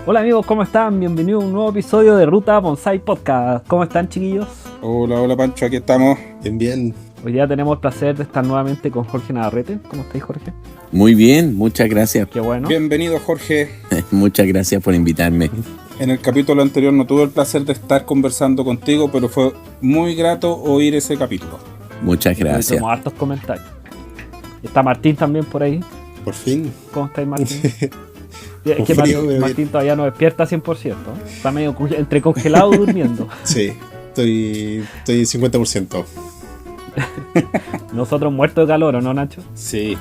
Hola amigos, ¿cómo están? Bienvenidos a un nuevo episodio de Ruta Bonsai Podcast. ¿Cómo están, chiquillos? Hola Pancho, aquí estamos. Bien. Hoy día tenemos el placer de estar nuevamente con Jorge Navarrete. ¿Cómo estáis, Jorge? Muy bien, muchas gracias. Qué bueno. Bienvenido, Jorge. Muchas gracias por invitarme. En el capítulo anterior no tuve el placer de estar conversando contigo, pero fue muy grato oír ese capítulo. Muchas gracias. Tenemos hartos comentarios. Está Martín también por ahí. Por fin. ¿Cómo estáis, Martín? Es que Martín todavía no despierta 100%. Está medio entre congelado durmiendo. Sí, estoy 50%. Nosotros muertos de calor, ¿o no, Nacho? Sí,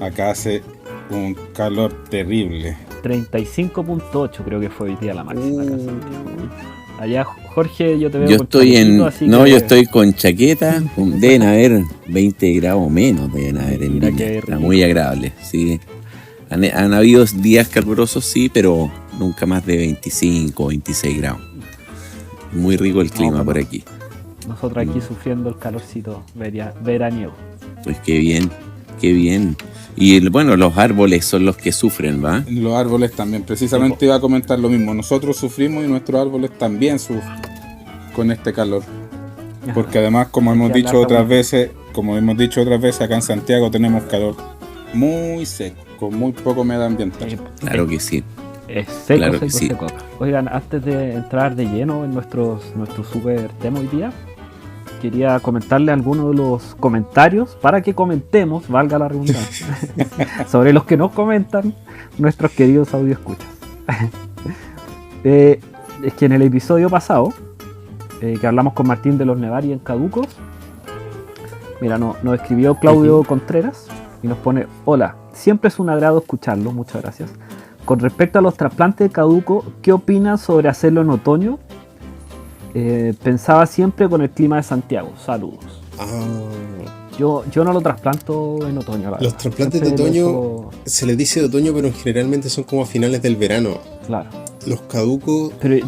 acá hace un calor terrible. 35.8 creo que fue hoy día la máxima acá en Santiago. Allá, Jorge, yo te veo Yo con estoy chaquetito, yo estoy con chaqueta. Deben haber 20 grados menos, deben haber en Mira Viña. qué Está rico. muy agradable, sí. Han habido días calurosos, sí, pero nunca más de 25 o 26 grados. Muy rico el clima por aquí. Nosotros aquí sufriendo el calorcito veraniego. Pues qué bien, qué bien. Y bueno, los árboles son los que sufren, ¿va? Los árboles también, precisamente iba a comentar lo mismo. Nosotros sufrimos y nuestros árboles también sufren con este calor. Porque además, como hemos dicho otras veces, acá en Santiago tenemos calor muy seco, con muy poca humedad ambiental. Claro que sí. Es seco, Claro que seco, sí. seco. Oigan, antes de entrar de lleno en nuestro super tema hoy día, quería comentarle algunos de los comentarios para que comentemos, valga la redundancia, sobre los que nos comentan nuestros queridos audio escuchas. Es que en el episodio pasado, que hablamos con Martín de los Nevari en Caducos, mira, nos escribió Claudio Contreras y nos pone: hola, siempre es un agrado escucharlo, muchas gracias. Con respecto a los trasplantes de caduco, ¿qué opinan sobre hacerlo en otoño? Pensaba siempre con el clima de Santiago. Saludos. Yo no lo trasplanto en otoño. Los trasplantes de otoño se les dice de otoño, pero generalmente son como a finales del verano. Claro. Los caducos... Pero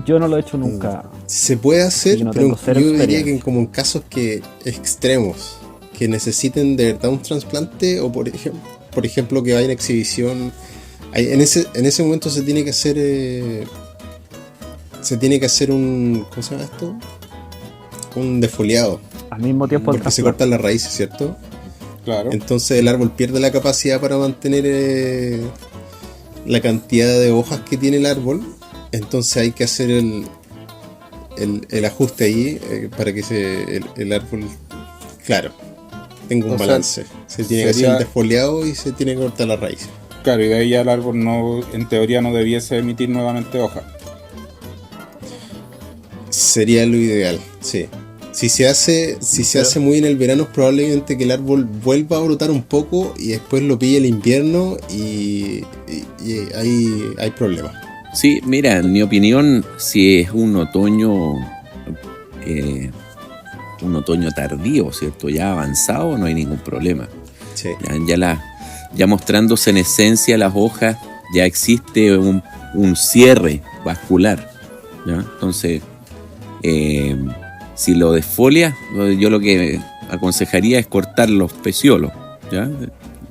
yo no lo he hecho nunca. Se puede hacer, no pero yo diría que como en casos extremos, que necesiten de verdad un trasplante, o por ejemplo que vaya en exhibición... En ese momento se tiene que hacer un... ¿cómo se llama esto? Un defoliado. Al mismo tiempo porque se cortan las raíces, ¿cierto? Claro. Entonces el árbol pierde la capacidad para mantener la cantidad de hojas que tiene el árbol. Entonces hay que hacer el ajuste ahí para que el árbol, claro, tenga un balance. Se tiene que hacer el defoliado y se tiene que cortar las raíces. Claro, y de ahí ya el árbol en teoría no debiese emitir nuevamente hojas. Sería lo ideal, sí. Si se hace muy en el verano, probablemente que el árbol vuelva a brotar un poco y después lo pille el invierno y ahí hay problemas. Sí, mira, en mi opinión, si es un otoño tardío, ¿cierto? Ya avanzado, no hay ningún problema. Sí. Ya mostrándose en esencia las hojas, ya existe un cierre vascular, ¿ya? Entonces, si lo desfolia, yo lo que aconsejaría es cortar los peciolos, ¿ya?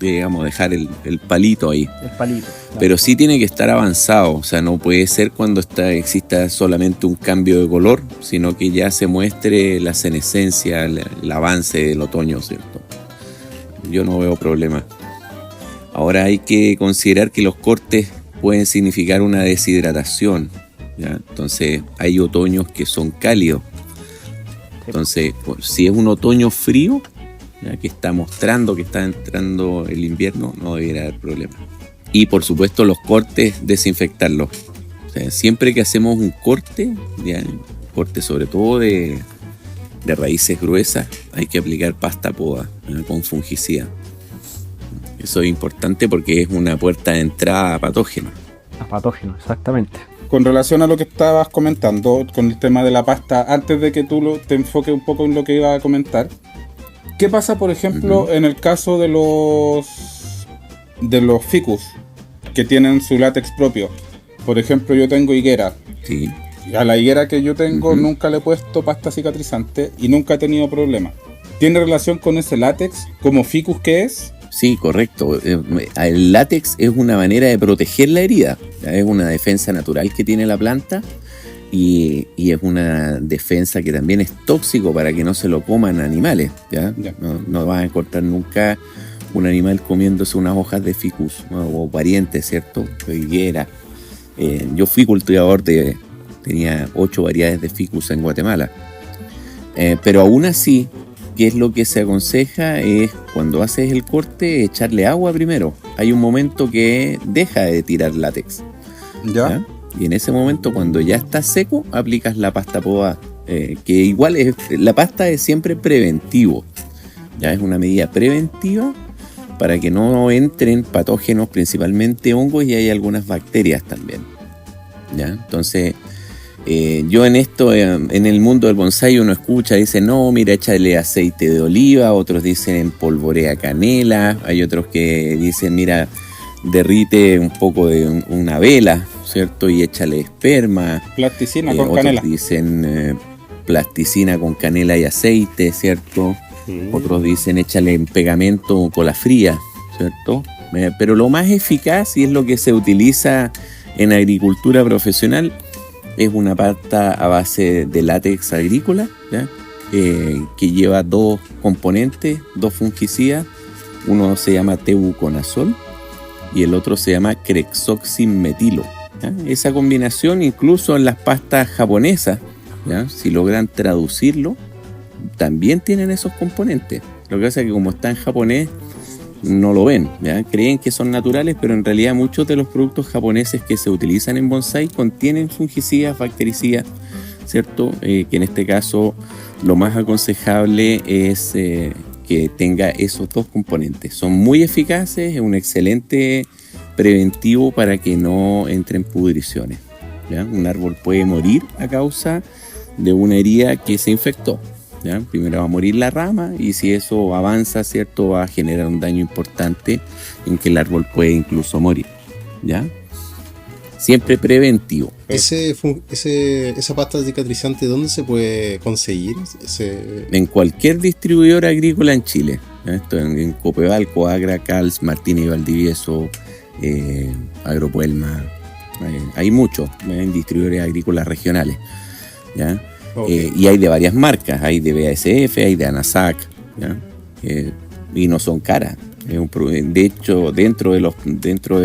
Digamos, dejar el palito ahí. El palito. Claro. Pero sí tiene que estar avanzado, o sea, no puede ser cuando exista solamente un cambio de color, sino que ya se muestre la senescencia, el avance del otoño, ¿cierto? Yo no veo problema. Ahora hay que considerar que los cortes pueden significar una deshidratación, ¿ya? Entonces hay otoños que son cálidos. Entonces, si es un otoño frío, ¿ya? Que está mostrando que está entrando el invierno, no debería haber problema. Y por supuesto los cortes, desinfectarlos. O sea, siempre que hacemos un corte, ¿ya? Corte sobre todo de raíces gruesas, hay que aplicar pasta poda, ¿ya? Con fungicida. Eso es importante porque es una puerta de entrada a patógenos. A patógenos, exactamente. Con relación a lo que estabas comentando con el tema de la pasta, antes de que tú te enfoques un poco en lo que iba a comentar, ¿qué pasa, por ejemplo, en el caso de los ficus que tienen su látex propio? Por ejemplo, yo tengo higuera. Sí. A la higuera que yo tengo nunca le he puesto pasta cicatrizante y nunca he tenido problemas. ¿Tiene relación con ese látex como ficus que es? Sí, correcto. El látex es una manera de proteger la herida. ¿Ya? Es una defensa natural que tiene la planta y es una defensa que también es tóxico para que no se lo coman animales. ¿Ya? No vas a encontrar nunca un animal comiéndose unas hojas de ficus, ¿no? O parientes, ¿cierto? Higuera. Yo fui cultivador tenía 8 variedades de ficus en Guatemala. Pero aún así, ¿qué es lo que se aconseja? Es cuando haces el corte, echarle agua primero. Hay un momento que deja de tirar látex. ¿Ya? Y en ese momento, cuando ya está seco, aplicas la pasta poda. Que igual la pasta es siempre preventivo. Ya es una medida preventiva para que no entren patógenos, principalmente hongos, y hay algunas bacterias también. ¿Ya? Entonces, yo en esto, en el mundo del bonsái, uno escucha, dice, no, mira, échale aceite de oliva, otros dicen empolvorea canela, hay otros que dicen, mira, derrite un poco de una vela, ¿cierto? Y échale esperma. Plasticina con otros canela. Dicen plasticina con canela y aceite, ¿cierto? Otros dicen échale en pegamento cola fría, ¿cierto? Pero lo más eficaz, y es lo que se utiliza en agricultura profesional, es una pasta a base de látex agrícola, ¿ya? Que lleva 2 componentes, 2 fungicidas. Uno se llama tebuconazol y el otro se llama crexoxim-metilo. ¿Ya? Esa combinación, incluso en las pastas japonesas, ¿ya? Si logran traducirlo, también tienen esos componentes. Lo que pasa es que como está en japonés, no lo ven, ¿ya? Creen que son naturales, pero en realidad muchos de los productos japoneses que se utilizan en bonsái contienen fungicidas, bactericidas, ¿cierto? Que en este caso lo más aconsejable es que tenga esos 2 componentes. Son muy eficaces, es un excelente preventivo para que no entren pudriciones, ¿ya? Un árbol puede morir a causa de una herida que se infectó. ¿Ya? Primero va a morir la rama y si eso avanza, ¿cierto? Va a generar un daño importante en que el árbol puede incluso morir. ¿Ya? Siempre preventivo. Esa pasta cicatrizante, ¿dónde se puede conseguir? En cualquier distribuidor agrícola en Chile. ¿Ya? Esto en Copeval, Coagra, Cals, Martínez y Valdivieso, Agropuelma. Hay muchos en distribuidores agrícolas regionales. ¿Ya? Okay. Y hay de varias marcas, hay de BASF, hay de Anasac, ¿ya? Y no son caras. De hecho, dentro de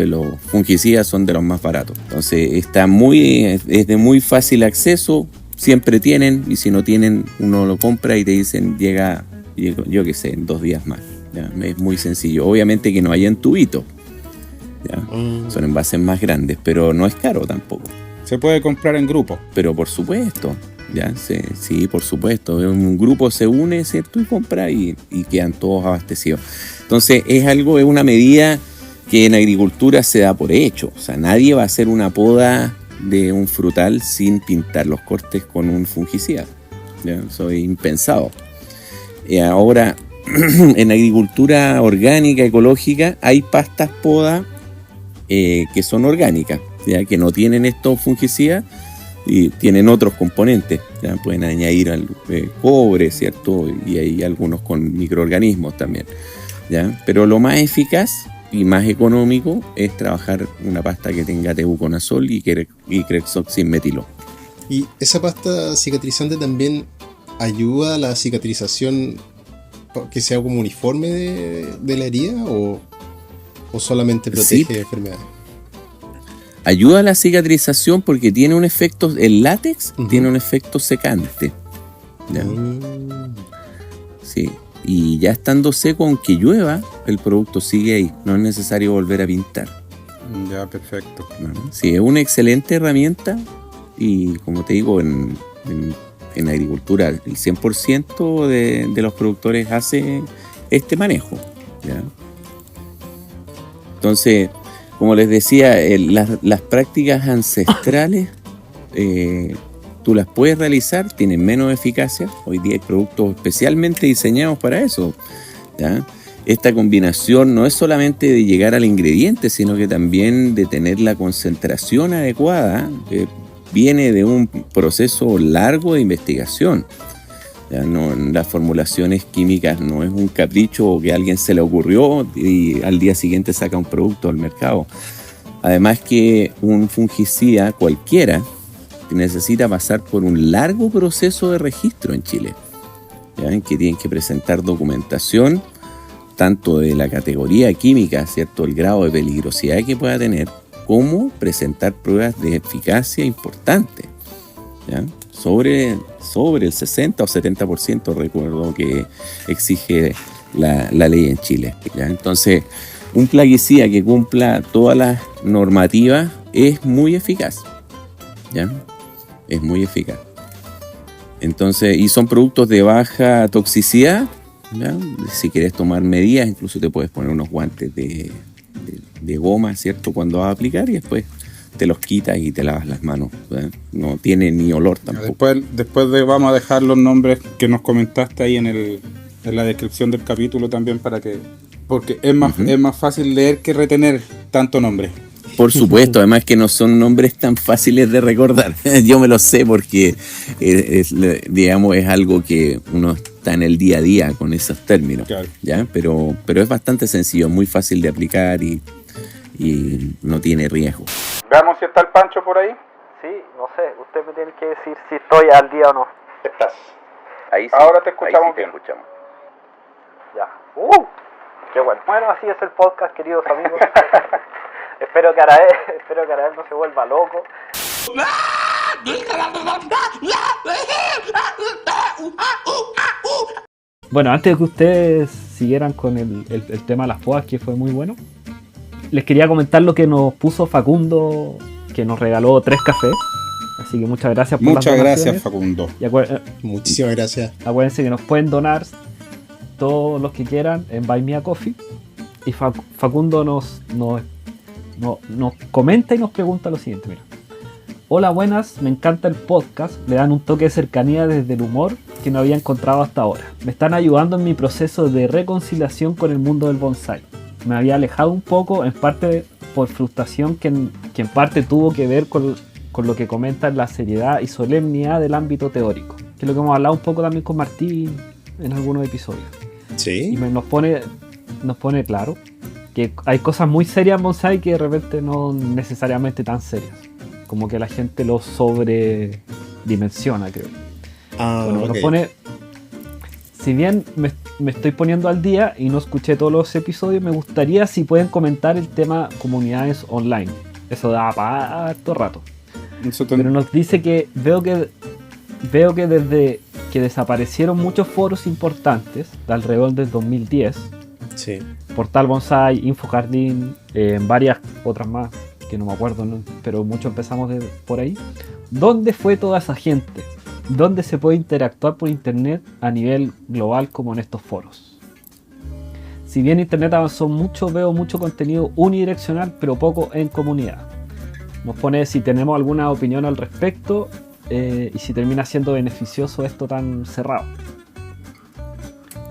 los fungicidas son de los más baratos. Entonces es de muy fácil acceso, siempre tienen, y si no tienen, uno lo compra y te dicen llega, yo qué sé, en 2 días más. ¿Ya? Es muy sencillo. Obviamente que no haya en tubito, ¿ya? Son envases más grandes, pero no es caro tampoco. Se puede comprar en grupo. Pero por supuesto. ¿Ya? Sí, por supuesto. Un grupo se une, ¿cierto? Y compra y quedan todos abastecidos. Entonces es una medida que en agricultura se da por hecho. O sea, nadie va a hacer una poda de un frutal sin pintar los cortes con un fungicida. ¿Ya? Eso es impensado. Ahora, en agricultura orgánica, ecológica, hay pastas poda que son orgánicas, ¿ya? Que no tienen estos fungicidas y tienen otros componentes, ya pueden añadir cobre, ¿cierto? Y hay algunos con microorganismos también, ¿ya? Pero lo más eficaz y más económico es trabajar una pasta que tenga tebuconazol y crexoxim-metilo. ¿Y esa pasta cicatrizante también ayuda a la cicatrización, que sea como uniforme de la herida, o solamente protege de enfermedades? Ayuda a la cicatrización porque tiene un efecto, el látex tiene un efecto secante, ¿ya? Sí, y ya estando seco, aunque llueva, el producto sigue ahí, no es necesario volver a pintar. Ya, perfecto. Sí, es una excelente herramienta y como te digo, en agricultura el 100% de los productores hace este manejo, ¿ya? Entonces, como les decía, las prácticas ancestrales tú las puedes realizar, tienen menos eficacia. Hoy día hay productos especialmente diseñados para eso, ¿ya? Esta combinación no es solamente de llegar al ingrediente, sino que también de tener la concentración adecuada, que viene de un proceso largo de investigación, Ya no, las formulaciones químicas no es un capricho que a alguien se le ocurrió y al día siguiente saca un producto al mercado. Además que un fungicida cualquiera necesita pasar por un largo proceso de registro en Chile, ¿ya? En que tienen que presentar documentación tanto de la categoría química, ¿cierto? El grado de peligrosidad que pueda tener, como presentar pruebas de eficacia importantes, ¿ya? Sobre el 60 o 70%, recuerdo que exige la ley en Chile, ¿ya? Entonces, un plaguicida que cumpla todas las normativas es muy eficaz, ¿ya? Es muy eficaz. Entonces, y son productos de baja toxicidad, ¿ya? Si quieres tomar medidas, incluso te puedes poner unos guantes de goma, ¿cierto? Cuando vas a aplicar, y después te los quitas y te lavas las manos, ¿verdad? No tiene ni olor tampoco. Después vamos a dejar los nombres que nos comentaste ahí en la descripción del capítulo también, porque es más fácil leer que retener tanto nombre. Por supuesto, además que no son nombres tan fáciles de recordar. Yo me lo sé porque digamos, es algo que uno está en el día a día con esos términos, claro. ¿Ya? Pero es bastante sencillo, muy fácil de aplicar y no tiene riesgo. Veamos si está el Pancho por ahí. Sí, no sé, usted me tiene que decir si estoy al día o no. Estás. Ahí sí, ahora te escuchamos bien. Ya. Qué bueno. Bueno, así es el podcast, queridos amigos. Espero que Arael no se vuelva loco. Bueno, antes de que ustedes siguieran con el tema de las podas, que fue muy bueno, les quería comentar lo que nos puso Facundo, que nos regaló 3 cafés. Así que muchas gracias por las donaciones. Muchas gracias, Facundo. Muchísimas gracias. Acuérdense que nos pueden donar todos los que quieran en Buy Me a Coffee. Y Facundo nos comenta y nos pregunta lo siguiente, mira. Hola, buenas, me encanta el podcast, le dan un toque de cercanía desde el humor que no había encontrado hasta ahora. Me están ayudando en mi proceso de reconciliación con el mundo del bonsai. Me había alejado un poco, en parte por frustración que en parte tuvo que ver con lo que comentan la seriedad y solemnidad del ámbito teórico, que es lo que hemos hablado un poco también con Martín en algunos episodios. Sí. Y nos pone claro que hay cosas muy serias en bonsai que de repente no necesariamente tan serias, como que la gente lo sobredimensiona, creo. Bueno, okay. Nos pone, si bien me estoy poniendo al día y no escuché todos los episodios, me gustaría si pueden comentar el tema comunidades online. Eso da para harto rato. Pero nos dice que veo que desde que desaparecieron muchos foros importantes de alrededor del 2010, sí. Portal Bonsai, Infojardín, varias otras más que no me acuerdo, ¿no? Pero mucho empezamos por ahí. ¿Dónde fue toda esa gente? ¿Dónde se puede interactuar por internet a nivel global como en estos foros? Si bien internet avanzó mucho, veo mucho contenido unidireccional, pero poco en comunidad. Nos pone si tenemos alguna opinión al respecto y si termina siendo beneficioso esto tan cerrado.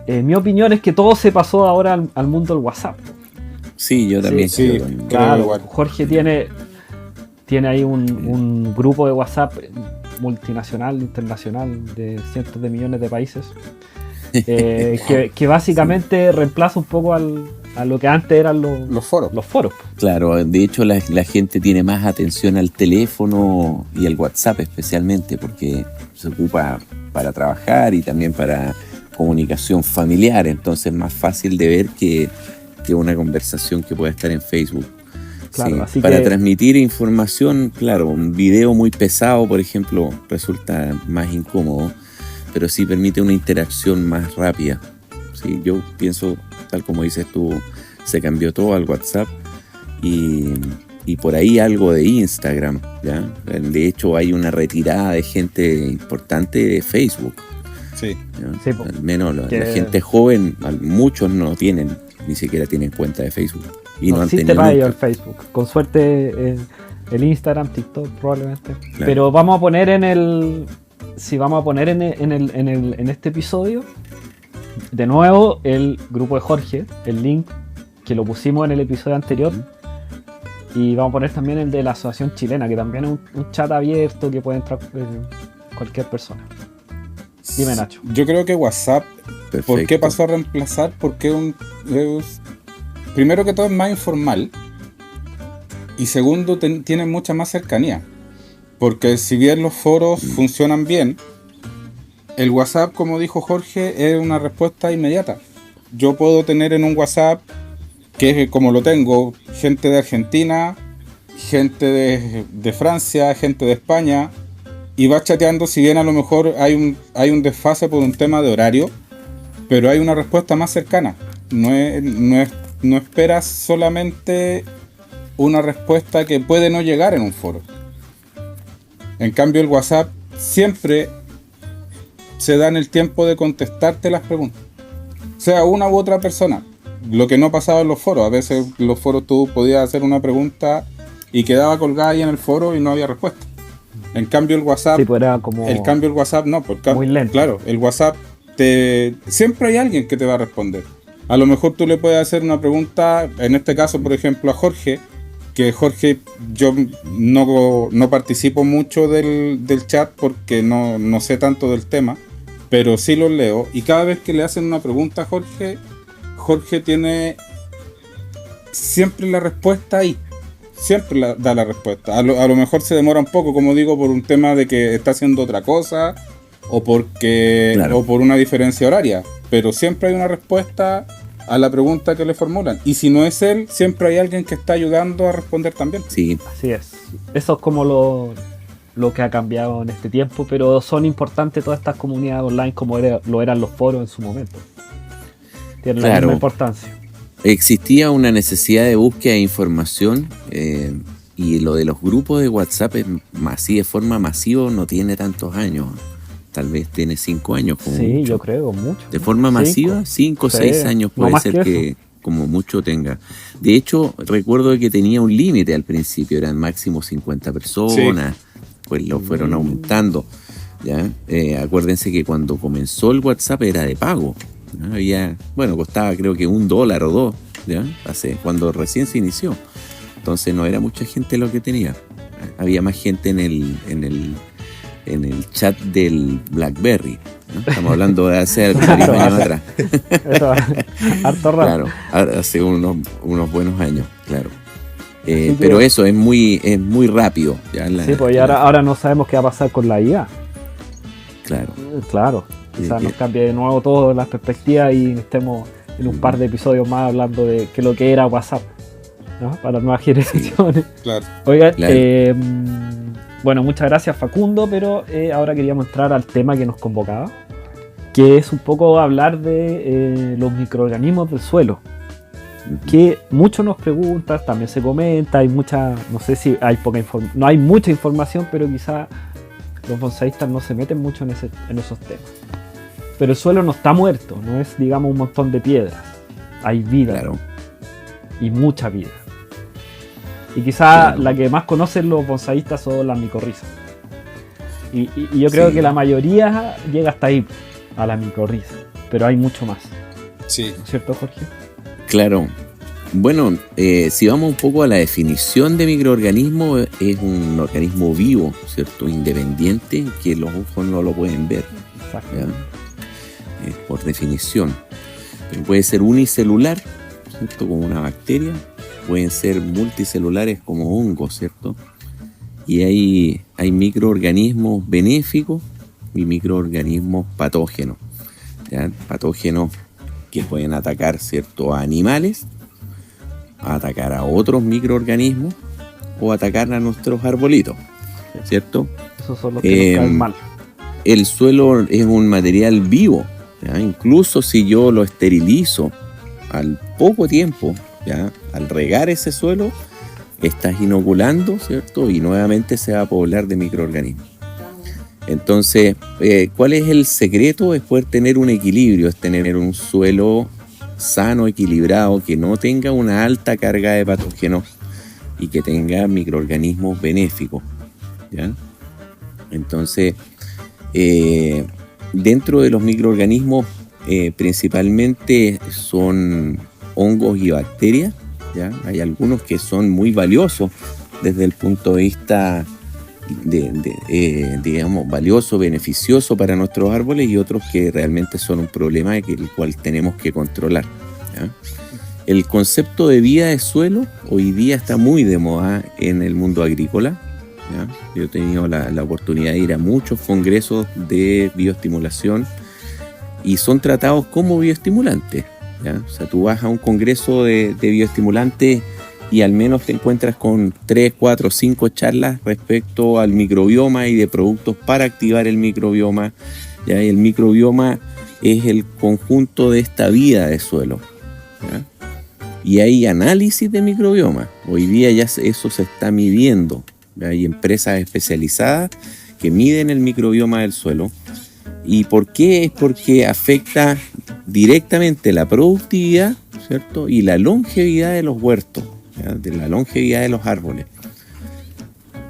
Mi opinión es que todo se pasó ahora al mundo del WhatsApp. Sí, yo también. Sí, claro, Jorge tiene ahí un grupo de WhatsApp multinacional, internacional, de cientos de millones de países, que básicamente reemplaza un poco a lo que antes eran los foros. Claro, de hecho la gente tiene más atención al teléfono y al WhatsApp especialmente, porque se ocupa para trabajar y también para comunicación familiar, entonces es más fácil de ver que una conversación que pueda estar en Facebook. Claro, sí, así para que transmitir información, claro, un video muy pesado, por ejemplo, resulta más incómodo, pero sí permite una interacción más rápida. Sí, yo pienso, tal como dices tú, se cambió todo al WhatsApp y por ahí algo de Instagram, ¿ya? De hecho, hay una retirada de gente importante de Facebook. Sí. Sí, al menos la gente joven, muchos no tienen, ni siquiera tienen cuenta de Facebook. Y no han tenido para ello el Facebook. Con suerte el Instagram, TikTok probablemente. Claro. Pero vamos a poner en este episodio de nuevo el grupo de Jorge, el link que lo pusimos en el episodio anterior. Y vamos a poner también el de la Asociación Chilena, que también es un chat abierto que puede entrar cualquier persona. Dime, Nacho. Yo creo que WhatsApp, Perfecto. ¿por qué pasó a reemplazar? Porque primero que todo es más informal y segundo tiene mucha más cercanía. Porque si bien los foros funcionan bien, el WhatsApp, como dijo Jorge, es una respuesta inmediata. Yo puedo tener en un WhatsApp, que es como lo tengo, gente de Argentina, gente de Francia, gente de España, y vas chateando, si bien a lo mejor hay un desfase por un tema de horario, pero hay una respuesta más cercana. No esperas solamente una respuesta que puede no llegar en un foro. En cambio, el WhatsApp siempre se da en el tiempo de contestarte las preguntas, sea una u otra persona. Lo que no pasaba en los foros, a veces en los foros tú podías hacer una pregunta y quedaba colgada ahí en el foro y no había respuesta. En cambio el WhatsApp, Sí, pues era como el WhatsApp no, porque muy lento. claro, el WhatsApp siempre hay alguien que te va a responder. A lo mejor tú le puedes hacer una pregunta, en este caso, por ejemplo, a Jorge, que Jorge, yo no participo mucho del chat porque no sé tanto del tema, pero sí lo leo, y cada vez que le hacen una pregunta a Jorge tiene siempre la respuesta ahí. Siempre da la respuesta. A lo mejor se demora un poco, como digo, por un tema de que está haciendo otra cosa o o por una diferencia horaria. Pero siempre hay una respuesta a la pregunta que le formulan. Y si no es él, siempre hay alguien que está ayudando a responder también. Sí, Así es. Eso es como lo que ha cambiado en este tiempo, pero son importantes todas estas comunidades online como lo eran los foros en su momento. Tienen la misma importancia. existía una necesidad de búsqueda de información y lo de los grupos de WhatsApp de forma masiva no tiene tantos años. Tal vez tiene 5 años como Sí, mucho. yo creo, mucho. De forma masiva, 5 o 6 años puede no ser que como mucho tenga. De hecho, recuerdo que tenía un límite al principio, eran máximo 50 personas, pues lo fueron aumentando. ¿Ya? Acuérdense que cuando comenzó el WhatsApp era de pago. ¿No? Costaba creo que $1 o $2, ¿ya? Cuando recién se inició. Entonces no era mucha gente lo que tenía. Había más gente en el chat del BlackBerry, ¿no? Estamos hablando de hace varios años atrás. Eso, harto rato. Claro, hace unos buenos años, claro. Pero eso es muy rápido. ¿Ya? Pues ahora no sabemos qué va a pasar con la IA. Claro. Quizás nos cambie de nuevo todas las perspectivas y estemos en un par de episodios más hablando de qué es lo que era WhatsApp, ¿no? Para las nuevas generaciones. Claro. Oigan, bueno, muchas gracias Facundo, pero ahora queríamos entrar al tema que nos convocaba, que es un poco hablar de los microorganismos del suelo, que muchos nos preguntan, también se comenta, hay mucha, no sé si hay no hay mucha información, pero quizá los bonsaístas no se meten mucho en esos temas. Pero el suelo no está muerto, no es, digamos, un montón de piedras, hay vida, Claro. y mucha vida. Y quizá la que más conocen los bonsaístas son las micorrizas. Y yo creo que la mayoría llega hasta ahí, a la micorriza. Pero hay mucho más. Sí. ¿No es cierto, Jorge? Claro. Bueno, si vamos un poco a la definición de microorganismo, es un organismo vivo, ¿cierto? Independiente, que los ojos no lo pueden ver. Exacto. ¿Ya? Por definición. Pero puede ser unicelular, ¿cierto? Como una bacteria. Pueden ser multicelulares como hongos, ¿cierto? Y hay microorganismos benéficos y microorganismos patógenos. ¿Ya? Patógenos que pueden atacar, ¿cierto?, a animales, atacar a otros microorganismos o atacar a nuestros arbolitos, ¿cierto? Esos son los que nos caen mal. El suelo es un material vivo, ¿ya? Incluso si yo lo esterilizo al poco tiempo, ¿ya? Al regar ese suelo, estás inoculando, ¿cierto? Y nuevamente se va a poblar de microorganismos. Entonces, ¿cuál es el secreto? Es poder tener un equilibrio, es tener un suelo sano, equilibrado, que no tenga una alta carga de patógenos y que tenga microorganismos benéficos, ¿ya? Entonces, dentro de los microorganismos, principalmente son hongos y bacterias, ¿ya? Hay algunos que son muy valiosos desde el punto de vista digamos, valioso, beneficioso para nuestros árboles, y otros que realmente son un problema el cual tenemos que controlar, ¿ya? El concepto de vida de suelo hoy día está muy de moda en el mundo agrícola, ¿ya? Yo he tenido la oportunidad de ir a muchos congresos de bioestimulación y son tratados como bioestimulantes, ¿ya? O sea, tú vas a un congreso de bioestimulantes y al menos te encuentras con 3, 4, 5 charlas respecto al microbioma y de productos para activar el microbioma, ¿ya? Y el microbioma es el conjunto de esta vida de suelo, ¿ya? Y hay análisis de microbioma. Hoy día ya eso se está midiendo, ¿ya? Hay empresas especializadas que miden el microbioma del suelo. ¿Y por qué? Es porque afecta directamente la productividad, ¿cierto? Y la longevidad de los huertos, ¿ya? De la longevidad de los árboles.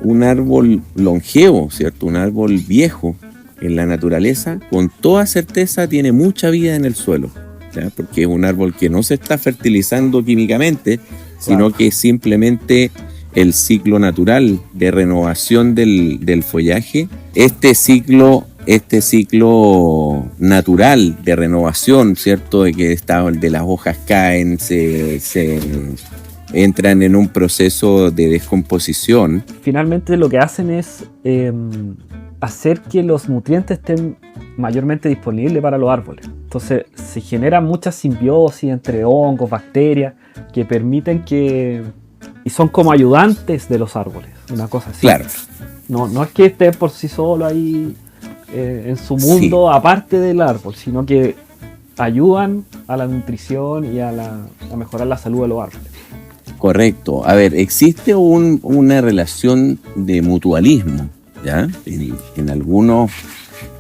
Un árbol longevo, ¿cierto? Un árbol viejo en la naturaleza, con toda certeza tiene mucha vida en el suelo, ¿ya? Porque es un árbol que no se está fertilizando químicamente, sino que simplemente el ciclo natural de renovación del follaje, este ciclo natural de renovación, ¿cierto? De que de las hojas caen, se entran en un proceso de descomposición. Finalmente lo que hacen es hacer que los nutrientes estén mayormente disponibles para los árboles. Entonces se genera mucha simbiosis entre hongos, bacterias, que permiten que... y son como ayudantes de los árboles, una cosa así. Claro. No es que esté por sí solo ahí en su mundo, sí, aparte del árbol, sino que ayudan a la nutrición y a mejorar la salud de los árboles. Correcto. A ver, existe una relación de mutualismo, ¿ya? En algunos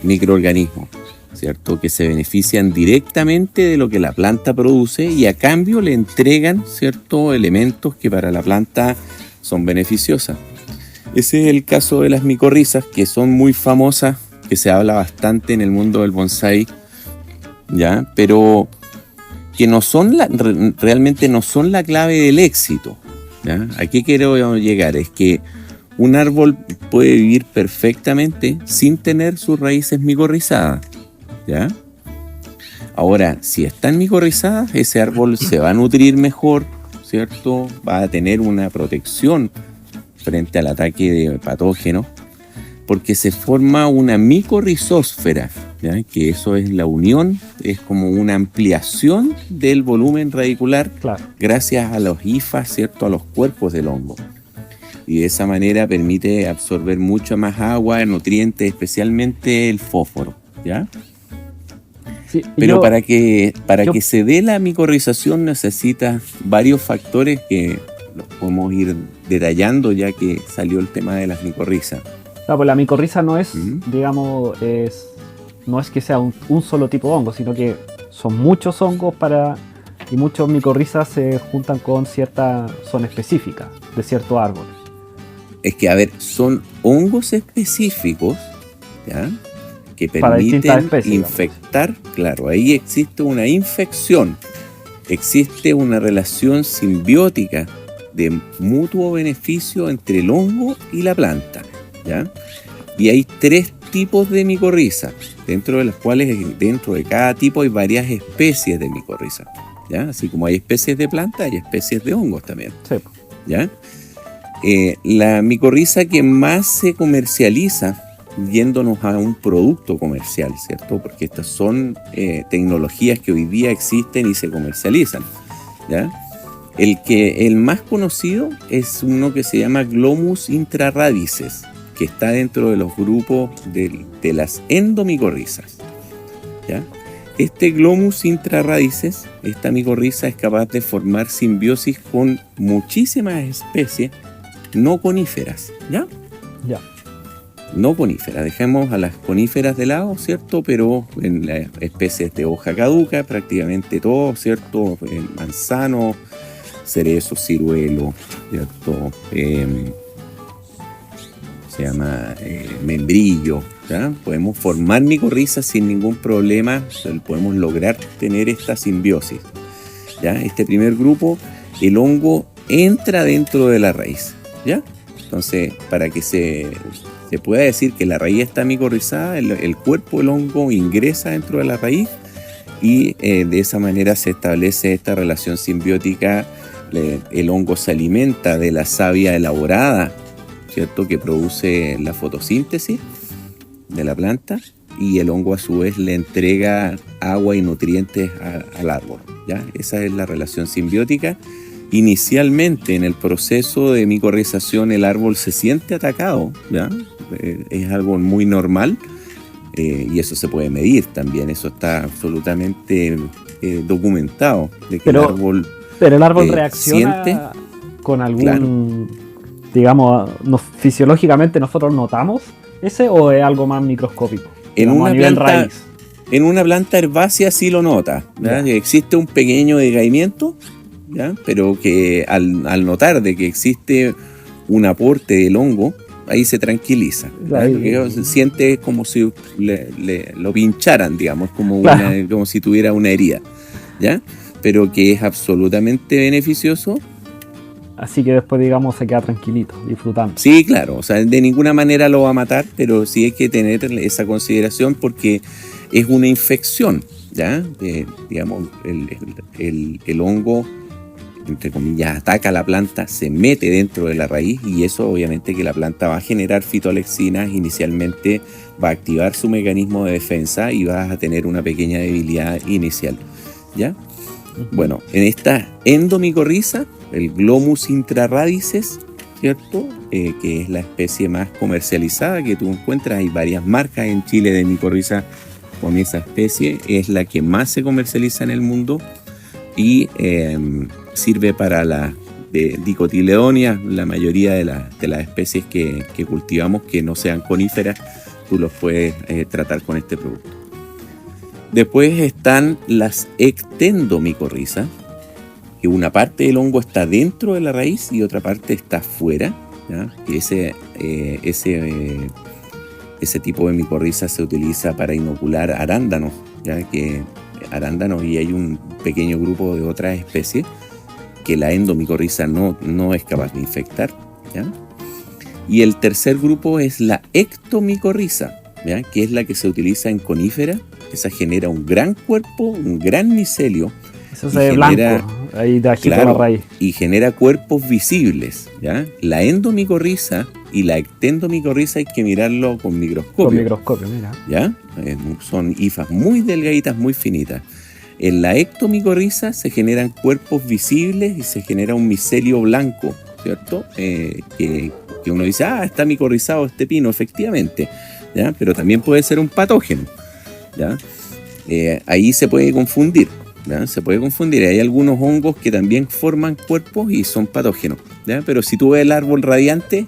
microorganismos, ¿cierto? Que se benefician directamente de lo que la planta produce y a cambio le entregan, ¿cierto?, elementos que para la planta son beneficiosas. Ese es el caso de las micorrizas, que son muy famosas, que se habla bastante en el mundo del bonsái, ¿ya? Pero que realmente no son la clave del éxito, ¿ya? ¿A qué quiero llegar? Es que un árbol puede vivir perfectamente sin tener sus raíces micorrizadas, ¿ya? Ahora, si están micorrizadas, ese árbol se va a nutrir mejor, ¿cierto? Va a tener una protección frente al ataque de patógenos, porque se forma una micorrizósfera, ¿ya? Que eso es la unión, es como una ampliación del volumen radicular, claro, gracias a los hifas, ¿cierto?, a los cuerpos del hongo. Y de esa manera permite absorber mucha más agua, nutrientes, especialmente el fósforo, ¿ya? Sí, pero para que se dé la micorrización necesita varios factores que los podemos ir detallando ya que salió el tema de las micorrizas. Pues la micorriza no es, digamos, no es que sea un solo tipo de hongo, sino que son muchos hongos y muchos micorrizas se juntan con cierta zona específica de ciertos árboles. Es que, a ver, son hongos específicos, ¿ya?, que permiten especies, infectar, digamos. Claro, ahí existe una infección, existe una relación simbiótica de mutuo beneficio entre el hongo y la planta, ¿ya? Y hay 3 tipos de micorriza, dentro de las cuales dentro de cada tipo hay varias especies de micorriza, ¿ya? Así como hay especies de planta, hay especies de hongos también, sí, ¿ya? La micorriza que más se comercializa, yéndonos a un producto comercial, ¿cierto? Porque estas son tecnologías que hoy día existen y se comercializan, ¿ya? El más conocido es uno que se llama Glomus intraradices, que está dentro de los grupos de las endomicorrizas, ¿ya? Este Glomus intraradices, esta micorriza es capaz de formar simbiosis con muchísimas especies no coníferas, ¿ya? Ya. No coníferas, dejemos a las coníferas de lado, ¿cierto? Pero en las especies de hoja caduca, prácticamente todo, ¿cierto? Manzano, cerezo, ciruelo, ¿cierto? Se llama membrillo, ¿ya? Podemos formar micorrizas sin ningún problema, podemos lograr tener esta simbiosis, ¿ya? Este primer grupo, el hongo entra dentro de la raíz, ¿ya? Entonces, para que se pueda decir que la raíz está micorrizada, el cuerpo del hongo ingresa dentro de la raíz y de esa manera se establece esta relación simbiótica. El hongo se alimenta de la savia elaborada, ¿cierto?, que produce la fotosíntesis de la planta, y el hongo a su vez le entrega agua y nutrientes al árbol, ¿ya? Esa es la relación simbiótica. Inicialmente, en el proceso de micorrización, el árbol se siente atacado, ¿ya? Es algo muy normal, y eso se puede medir también, eso está absolutamente documentado, de que el árbol... Pero el árbol reacciona siente, con algún, claro, digamos, fisiológicamente nosotros notamos ese, o es algo más microscópico. En Digamos, en una planta herbácea sí lo nota, ¿ya? Existe un pequeño decaimiento, ¿ya? Pero que al notar de que existe un aporte del hongo, ahí se tranquiliza, se siente como si lo pincharan, digamos, como, claro, como si tuviera una herida, ¿ya? Pero que es absolutamente beneficioso. Así que después, digamos, se queda tranquilito, disfrutando. Sí, claro, o sea, de ninguna manera lo va a matar, pero sí hay que tener esa consideración porque es una infección, ¿ya? Digamos, el hongo, entre comillas, ataca a la planta, se mete dentro de la raíz, y eso obviamente que la planta va a generar fitoalexinas, inicialmente va a activar su mecanismo de defensa y vas a tener una pequeña debilidad inicial, ¿ya? Bueno, en esta endomicorriza, el Glomus intraradices, ¿cierto? Que es la especie más comercializada que tú encuentras, hay varias marcas en Chile de micorriza con esa especie, es la que más se comercializa en el mundo y sirve para las dicotiledonias. La mayoría de las especies que cultivamos que no sean coníferas, tú los puedes tratar con este producto. Después están las ectendomicorrizas, que una parte del hongo está dentro de la raíz y otra parte está afuera, ¿ya? Que ese tipo de micorriza se utiliza para inocular arándanos, ¿ya? Arándanos, y hay un pequeño grupo de otras especies que la endomicorriza no es capaz de infectar, ¿ya? Y el tercer grupo es la ectomicorriza, ¿ya? Que es la que se utiliza en coníferas. Esa genera un gran cuerpo, un gran micelio. Eso se ve blanco, ahí de aquí, claro, la raíz. Y genera cuerpos visibles, ¿ya? La endomicorriza y la ectendomicorriza hay que mirarlo con microscopio. Con microscopio, mira. ¿Ya? Son hifas muy delgaditas, muy finitas. En la ectomicorriza se generan cuerpos visibles y se genera un micelio blanco, ¿cierto? Que uno dice, está micorrizado este pino, efectivamente, ¿ya? Pero también puede ser un patógeno, ¿ya? Ahí se puede confundir, ¿ya? Se puede confundir. Hay algunos hongos que también forman cuerpos y son patógenos, ¿ya? Pero si tú ves el árbol radiante,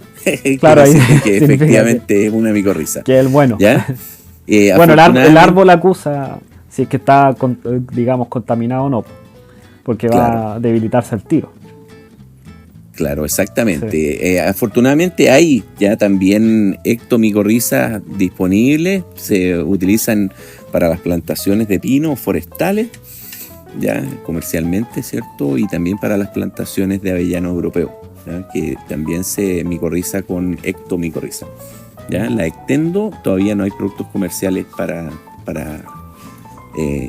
claro, ahí que efectivamente es una micorriza. Que es el bueno. ¿Ya? Bueno, el árbol acusa si es que está, digamos, contaminado o no, porque va a debilitarse al tiro. Claro, exactamente. Sí. Afortunadamente hay ya también ectomicorrizas disponibles, se utilizan para las plantaciones de pino forestales, ya comercialmente, ¿cierto? Y también para las plantaciones de avellano europeo, ¿ya? Que también se micorriza con ectomicorriza, ¿ya? La ectendo todavía no hay productos comerciales para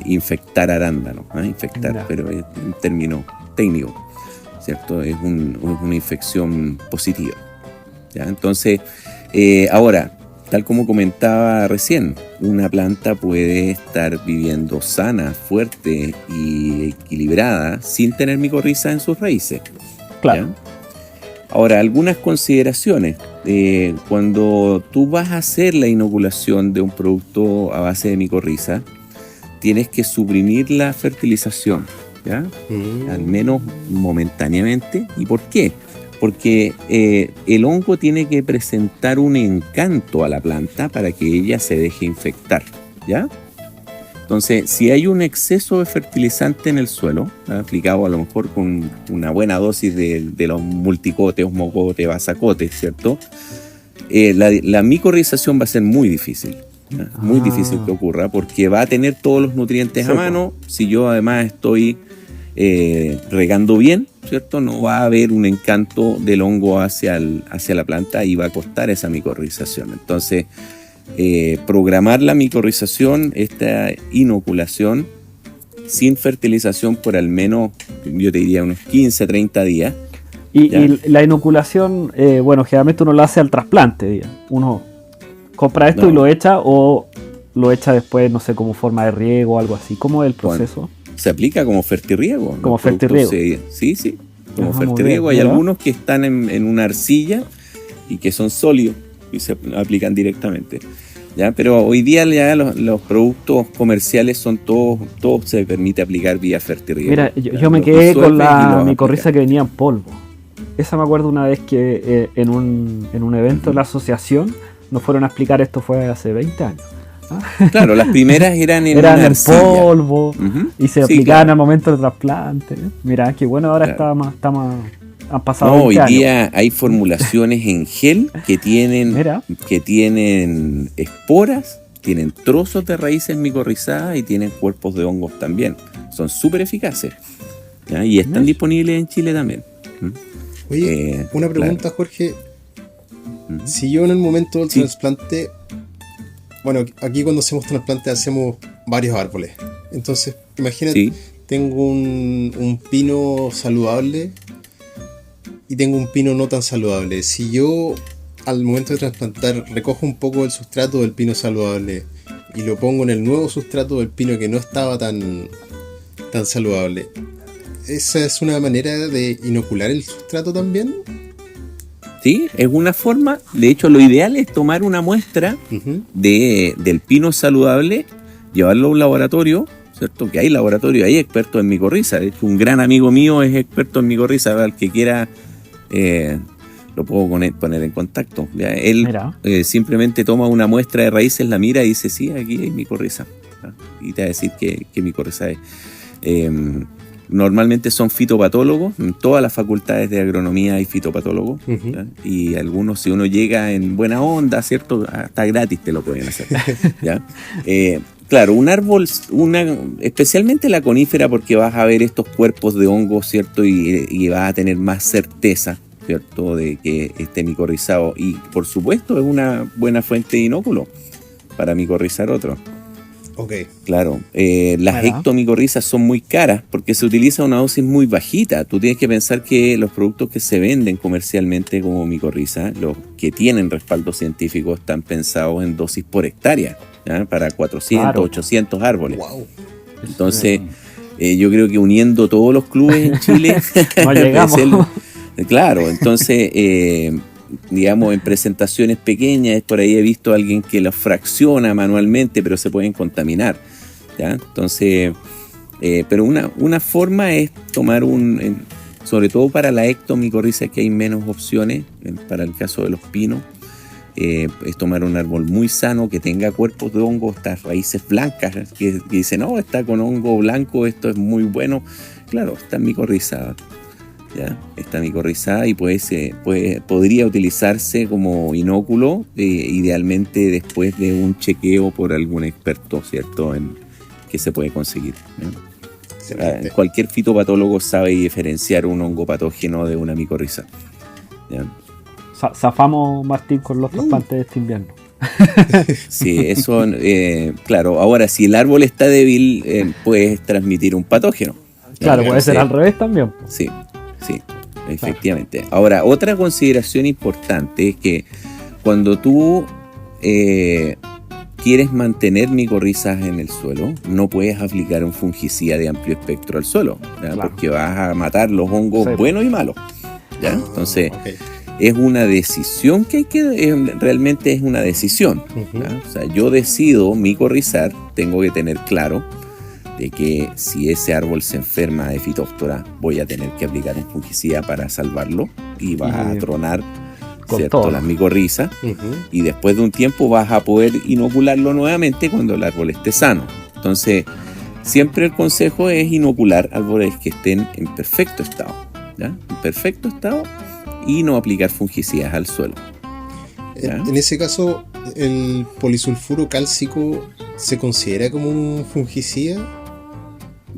infectar arándanos, pero es un término técnico, ¿cierto? Es una infección positiva, ¿ya? Entonces, ahora, tal como comentaba recién, una planta puede estar viviendo sana, fuerte y equilibrada sin tener micorriza en sus raíces. Claro. ¿Ya? Ahora, algunas consideraciones. Cuando tú vas a hacer la inoculación de un producto a base de micorriza, tienes que suprimir la fertilización, ¿ya? Al menos momentáneamente. ¿Y por qué? Porque el hongo tiene que presentar un encanto a la planta para que ella se deje infectar, ¿ya? Entonces, si hay un exceso de fertilizante en el suelo, ¿ya? Aplicado a lo mejor con una buena dosis de los multicotes, osmocotes, basacotes, ¿cierto? La micorrización va a ser muy difícil, ¿ya? Muy difícil que ocurra, porque va a tener todos los nutrientes a mano. Si yo además estoy regando bien, ¿cierto? No va a haber un encanto del hongo hacia la planta y va a costar esa micorrización. Entonces, programar la micorrización, esta inoculación, sin fertilización por al menos, yo te diría, unos 15, 30 días. Y la inoculación, generalmente uno lo hace al trasplante, digamos. Uno compra esto y lo echa, o lo echa después, no sé, como forma de riego o algo así. ¿Cómo es el proceso? Bueno, se aplica como fertirriego. Como fertirriego. Sí, como fertirriego. Hay algunos que están en una arcilla y que son sólidos y se aplican directamente. ¿Ya? Pero hoy día ya los productos comerciales son todos se permite aplicar vía fertirriego. Mira, yo me quedé con la micorriza que venía en polvo. Esa me acuerdo una vez que en un evento de la asociación nos fueron a explicar, esto fue hace 20 años. Claro, las primeras eran en polvo y se aplicaban al momento del trasplante. Mira, qué bueno, ahora está más han pasado 20 hoy años. Día hay formulaciones en gel que tienen esporas, tienen trozos de raíces micorrizadas y tienen cuerpos de hongos también. Son súper eficaces, ¿ya? Y están disponibles en Chile también. Oye, una pregunta, claro. Jorge. Si yo en el momento del trasplante, bueno, aquí cuando hacemos trasplante hacemos varios árboles. Entonces, imagínate, tengo un pino saludable y tengo un pino no tan saludable. Si yo al momento de trasplantar recojo un poco del sustrato del pino saludable y lo pongo en el nuevo sustrato del pino que no estaba tan saludable, ¿esa es una manera de inocular el sustrato también? Sí, es una forma. De hecho, lo ideal es tomar una muestra del pino saludable, llevarlo a un laboratorio, ¿cierto? Que hay laboratorio, hay expertos en micorriza. De hecho, un gran amigo mío es experto en micorriza. Al que quiera, lo puedo poner en contacto. ¿Ya? Él simplemente toma una muestra de raíces, la mira y dice, sí, aquí hay micorriza. ¿Ya? Y te va a decir qué micorriza es. Normalmente son fitopatólogos, en todas las facultades de agronomía hay fitopatólogos, y algunos, si uno llega en buena onda, ¿cierto? Hasta gratis te lo pueden hacer, ¿ya? Claro, un árbol, especialmente la conífera, porque vas a ver estos cuerpos de hongos, ¿cierto? Y vas a tener más certeza, ¿cierto? De que esté micorrizado, y por supuesto es una buena fuente de inóculo para micorrizar otro. Okay. Claro, las ectomicorrizas son muy caras porque se utiliza una dosis muy bajita. Tú tienes que pensar que los productos que se venden comercialmente como micorriza, los que tienen respaldo científico, están pensados en dosis por hectárea, ¿ya? Para 400, 800 árboles. Wow. Entonces, yo creo que uniendo todos los clubes en Chile, no llegamos. Claro, entonces... digamos, en presentaciones pequeñas, por ahí he visto a alguien que los fracciona manualmente, pero se pueden contaminar, ¿ya? Entonces, pero una forma es tomar sobre todo para la ectomicorriza, que hay menos opciones, para el caso de los pinos, es tomar un árbol muy sano, que tenga cuerpos de hongo, estas raíces blancas, que dicen, no, está con hongo blanco, esto es muy bueno. Claro, está micorrizada. ¿Ya? Está micorrizada y podría utilizarse como inóculo, idealmente después de un chequeo por algún experto, ¿cierto? Que se puede conseguir, ¿ya? Cualquier fitopatólogo sabe diferenciar un hongo patógeno de una micorriza, ¿ya? Zafamos, Martín, con los trasplantes de este invierno. Sí, eso, claro. Ahora, si el árbol está débil, puedes transmitir un patógeno. Claro, puede ser al revés también. Sí, efectivamente. Ahora, otra consideración importante es que cuando tú quieres mantener micorrizas en el suelo, no puedes aplicar un fungicida de amplio espectro al suelo, ¿ya? Claro. Porque vas a matar los hongos buenos y malos, ¿ya? Entonces, es una decisión realmente es una decisión, ¿ya? O sea, yo decido micorrizar, tengo que tener claro de que si ese árbol se enferma de fitóftora, voy a tener que aplicar un fungicida para salvarlo y vas a tronar, ¿cierto?, las micorrizas, y después de un tiempo vas a poder inocularlo nuevamente cuando el árbol esté sano. Entonces, siempre el consejo es inocular árboles que estén en perfecto estado, ¿ya? En perfecto estado, y no aplicar fungicidas al suelo, ¿ya? En ese caso, ¿el polisulfuro cálcico se considera como un fungicida?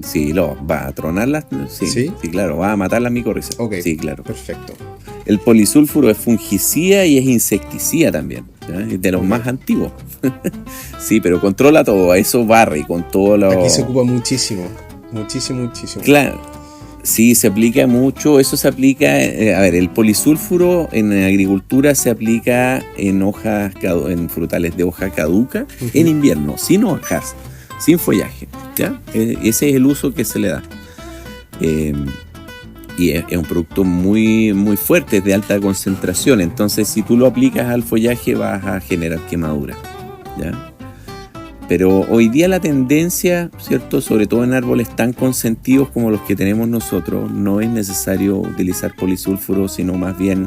Sí, va a tronar las... Sí, claro, va a matar las micorrizas. Ok, sí, claro. Perfecto. El polisulfuro es fungicida y es insecticida también, ¿ya? Es de los más antiguos. Sí, pero controla todo, a eso barre con todo lo... Aquí se ocupa muchísimo. Muchísimo. Claro, sí, se aplica mucho, eso se aplica, el polisulfuro en agricultura se aplica en en frutales de hoja caduca, en invierno, sin hojas, sin follaje, ¿ya? Ese es el uso que se le da. Y es un producto muy, muy fuerte, de alta concentración, entonces si tú lo aplicas al follaje vas a generar quemadura, ¿ya? Pero hoy día la tendencia, ¿cierto?, sobre todo en árboles tan consentidos como los que tenemos nosotros, no es necesario utilizar polisulfuro, sino más bien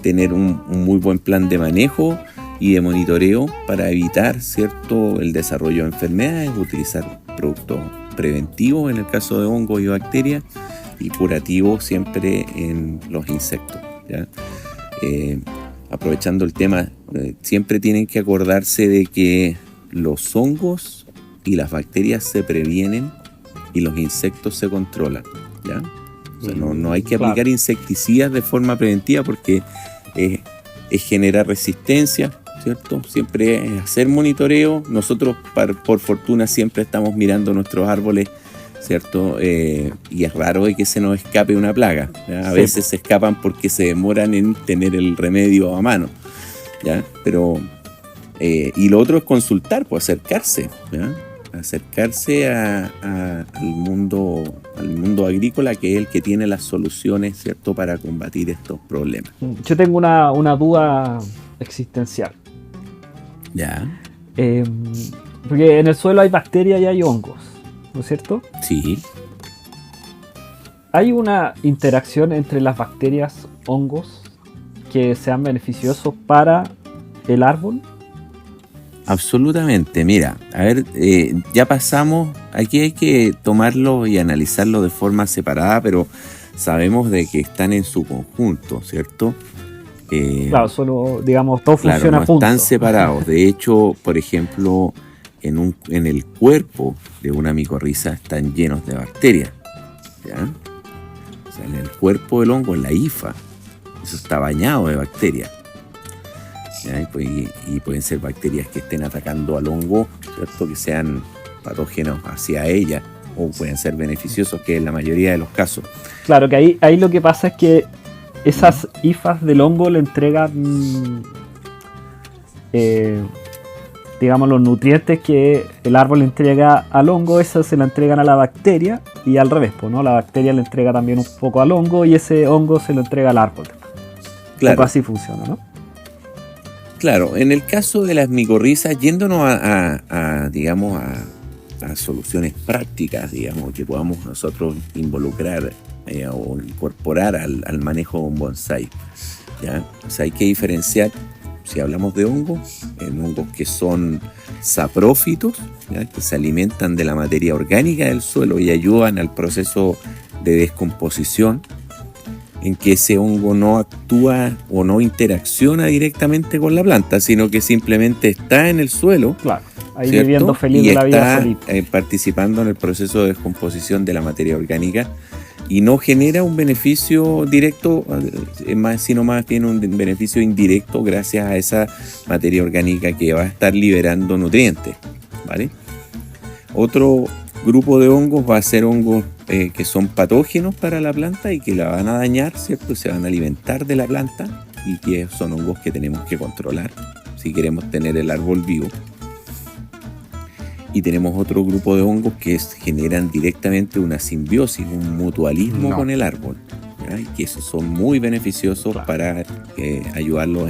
tener un muy buen plan de manejo y de monitoreo para evitar, ¿cierto?, el desarrollo de enfermedades, utilizar productos preventivos en el caso de hongos y bacterias y curativos siempre en los insectos, ¿ya? Aprovechando el tema, siempre tienen que acordarse de que los hongos y las bacterias se previenen y los insectos se controlan, ¿ya? O sea, no hay que aplicar insecticidas de forma preventiva porque es generar resistencia, ¿cierto? Siempre es hacer monitoreo. Nosotros, por fortuna, siempre estamos mirando nuestros árboles, ¿cierto? Y es raro de que se nos escape una plaga, ¿ya? A veces se escapan porque se demoran en tener el remedio a mano, ¿ya? Pero... y lo otro es consultar, pues acercarse, ¿ya? Acercarse al mundo agrícola, que es el que tiene las soluciones, ¿cierto?, para combatir estos problemas. Yo tengo una duda existencial. ¿Ya? Porque en el suelo hay bacterias y hay hongos, ¿no es cierto? Sí. ¿Hay una interacción entre las bacterias, hongos, que sean beneficiosos para el árbol? Absolutamente, mira, a ver, ya pasamos, aquí hay que tomarlo y analizarlo de forma separada, pero sabemos de que están en su conjunto, ¿cierto? Claro, solo, digamos, todo claro, funciona no junto. Están separados. De hecho, por ejemplo, en el cuerpo de una micorriza están llenos de bacterias, ¿ya? O sea, en el cuerpo del hongo, en la hifa, eso está bañado de bacterias. Y pueden ser bacterias que estén atacando al hongo, ¿cierto?, que sean patógenos hacia ella, o pueden ser beneficiosos, que en la mayoría de los casos. Claro, que ahí lo que pasa es que esas hifas del hongo le entregan, digamos, los nutrientes que el árbol le entrega al hongo, esas se la entregan a la bacteria, y al revés, ¿no? La bacteria le entrega también un poco al hongo y ese hongo se lo entrega al árbol. Claro. Un poco así funciona, ¿no? Claro, en el caso de las micorrizas, yéndonos digamos, a soluciones prácticas, digamos, que podamos nosotros involucrar o incorporar al manejo de un bonsái, ¿ya? O sea, hay que diferenciar, si hablamos de hongos, en hongos que son saprófitos, ¿ya?, que se alimentan de la materia orgánica del suelo y ayudan al proceso de descomposición, en que ese hongo no actúa o no interacciona directamente con la planta, sino que simplemente está en el suelo. Claro, ahí ¿cierto?, viviendo feliz y de la vida está solito. Participando en el proceso de descomposición de la materia orgánica y no genera un beneficio directo, sino más bien un beneficio indirecto gracias a esa materia orgánica que va a estar liberando nutrientes, ¿vale? Otro grupo de hongos va a ser hongos que son patógenos para la planta y que la van a dañar, ¿cierto? Se van a alimentar de la planta y que son hongos que tenemos que controlar si queremos tener el árbol vivo. Y tenemos otro grupo de hongos que generan directamente una simbiosis, un mutualismo con el árbol, ¿ya? Y que esos son muy beneficiosos para ayudarlos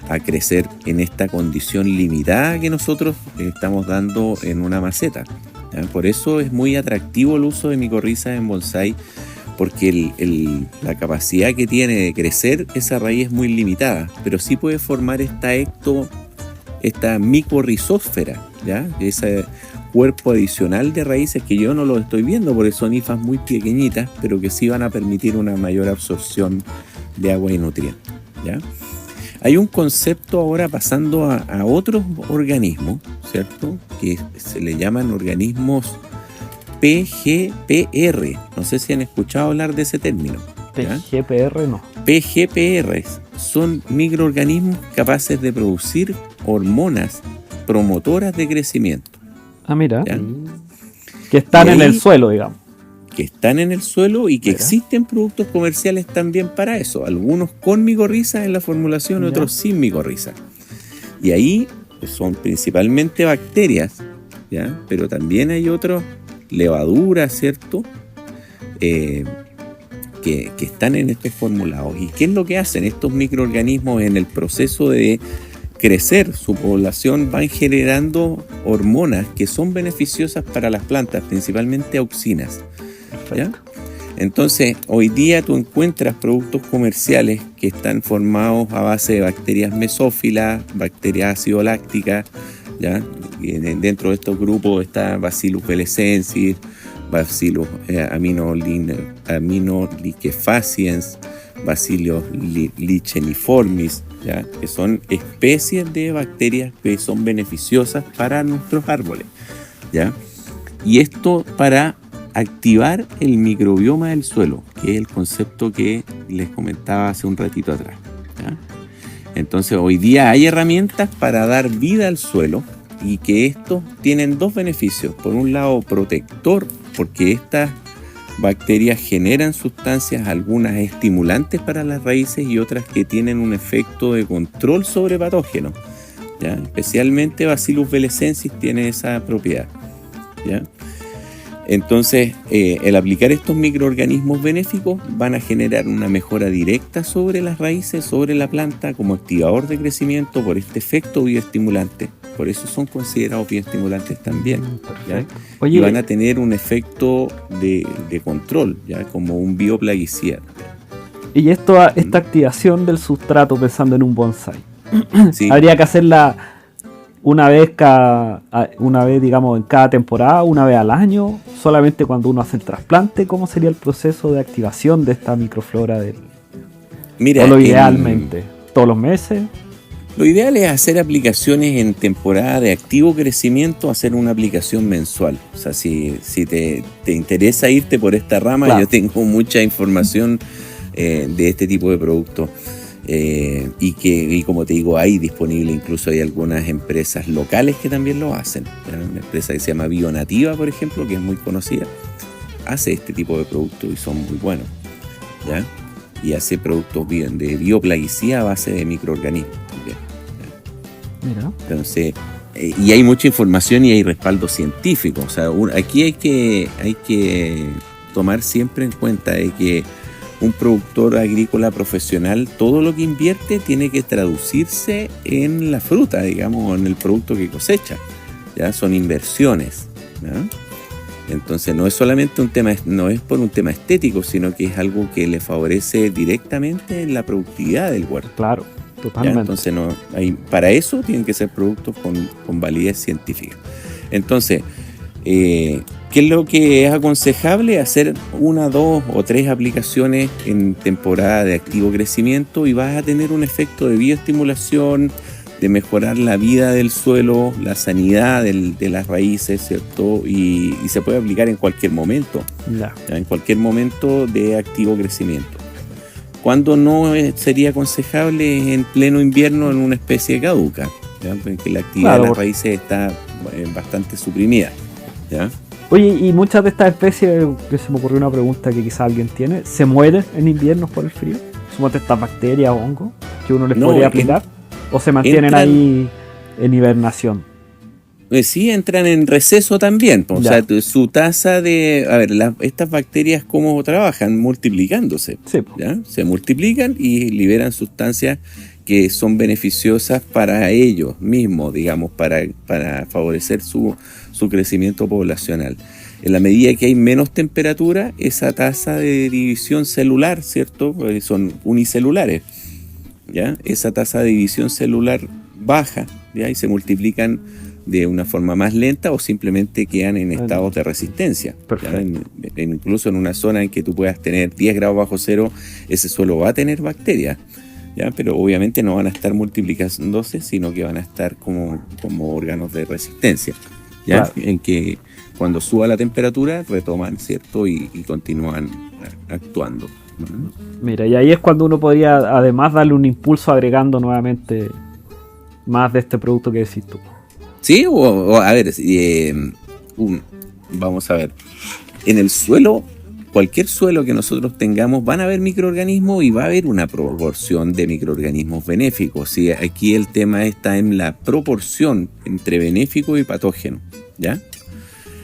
a crecer en esta condición limitada que nosotros estamos dando en una maceta. Por eso es muy atractivo el uso de micorrizas en bonsái, porque la capacidad que tiene de crecer esa raíz es muy limitada, pero sí puede formar esta micorrizósfera, ¿ya? Ese cuerpo adicional de raíces que yo no lo estoy viendo porque son hifas muy pequeñitas, pero que sí van a permitir una mayor absorción de agua y nutrientes, ¿ya? Hay un concepto ahora pasando a otros organismos, ¿cierto?, que se le llaman organismos PGPR. No sé si han escuchado hablar de ese término. ¿Ya? PGPR no. PGPR son microorganismos capaces de producir hormonas promotoras de crecimiento. Ah, mira. ¿Ya? Que están Y en ahí- el suelo, digamos. Que están en el suelo y que Mira. existen productos comerciales también para eso. Algunos con micorriza en la formulación, Ya. otros sin micorriza. Y ahí pues, son principalmente bacterias, ¿ya? Pero también hay otros, levaduras, ¿cierto? Que están en estos formulados. ¿Y qué es lo que hacen? Estos microorganismos en el proceso de crecer su población van generando hormonas que son beneficiosas para las plantas, principalmente auxinas. ¿Ya? Entonces, hoy día tú encuentras productos comerciales que están formados a base de bacterias mesófilas, bacterias acidolácticas, ¿ya? Y dentro de estos grupos está Bacillus belesensis, Bacillus aminoliquefaciens, Bacillus licheniformis, ¿ya? Que son especies de bacterias que son beneficiosas para nuestros árboles, ¿ya? Y esto para activar el microbioma del suelo, que es el concepto que les comentaba hace un ratito atrás, ¿ya? Entonces hoy día hay herramientas para dar vida al suelo y que estos tienen dos beneficios. Por un lado, protector, porque estas bacterias generan sustancias, algunas estimulantes para las raíces y otras que tienen un efecto de control sobre patógenos, ¿ya? Especialmente Bacillus belesensis tiene esa propiedad, ¿ya? Entonces, el aplicar estos microorganismos benéficos van a generar una mejora directa sobre las raíces, sobre la planta, como activador de crecimiento por este efecto bioestimulante. Por eso son considerados bioestimulantes también, ¿ya? Perfecto. Oye, Y van a tener un efecto de control, ¿ya? Como un bioplaguicida. y esta activación del sustrato pensando en un bonsai, Sí. habría que hacerla una vez, digamos, en cada temporada, una vez al año, solamente cuando uno hace el trasplante. ¿Cómo sería el proceso de activación de esta microflora Mira, o lo idealmente? ¿Todos los meses? lo ideal es hacer aplicaciones en temporada de activo crecimiento, hacer una aplicación mensual. O sea, si te interesa irte por esta rama, Claro. yo tengo mucha información de este tipo de productos. Y como te digo, hay disponible, incluso hay algunas empresas locales que también lo hacen, ¿ya? Una empresa que se llama Bionativa, por ejemplo, que es muy conocida, hace este tipo de productos y son muy buenos, ¿ya? Y hace productos de bioplaguicida a base de microorganismos también. Mira. Entonces, y hay mucha información y hay respaldo científico. O sea, aquí hay que tomar siempre en cuenta de que un productor agrícola profesional, todo lo que invierte tiene que traducirse en la fruta, digamos, en el producto que cosecha. ¿Ya? Son inversiones, ¿no? Entonces no es solamente un tema, no es por un tema estético, sino que es algo que le favorece directamente en la productividad del huerto. Claro, ¿Ya? totalmente. Entonces para eso tienen que ser productos con validez científica. Entonces, ¿qué es lo que es aconsejable? Hacer 1, 2 o 3 aplicaciones en temporada de activo crecimiento y vas a tener un efecto de bioestimulación, de mejorar la vida del suelo, la sanidad de las raíces, ¿cierto? Y se puede aplicar en cualquier momento, Ya. ¿ya? En cualquier momento de activo crecimiento. Cuando no sería aconsejable en pleno invierno en una especie caduca, ¿ya? Porque la actividad Claro, de las raíces está bastante suprimida, ¿ya? Oye, y muchas de estas especies, que se me ocurrió una pregunta que quizá alguien tiene, ¿se mueren en invierno por el frío? Suponte estas bacterias o hongos que uno les No, podría aplicar, o se mantienen entran- ahí en hibernación. Sí, entran en receso también. O Ya. sea, su tasa de... A ver, estas bacterias, ¿cómo trabajan? Multiplicándose. Sí, po. ¿Ya? Se multiplican y liberan sustancias que son beneficiosas para ellos mismos, digamos, para favorecer su crecimiento poblacional. En la medida que hay menos temperatura, esa tasa de división celular, ¿cierto? Porque son unicelulares, ¿ya? Esa tasa de división celular baja, ¿ya? Y se multiplican de una forma más lenta o simplemente quedan en estados de resistencia. ¿Ya? Perfecto. Incluso en una zona en que tú puedas tener 10 grados bajo cero, ese suelo va a tener bacterias, ¿ya? Pero obviamente no van a estar multiplicándose, sino que van a estar como órganos de resistencia, ¿ya? Claro. En que cuando suba la temperatura retoman, ¿cierto? Y continúan actuando. Mira, y ahí es cuando uno podría además darle un impulso agregando nuevamente más de este producto que decís tú. Sí, o a ver, vamos a ver. En el suelo, cualquier suelo que nosotros tengamos, van a haber microorganismos y va a haber una proporción de microorganismos benéficos. ¿Sí? Aquí el tema está en la proporción entre benéfico y patógeno, ¿ya?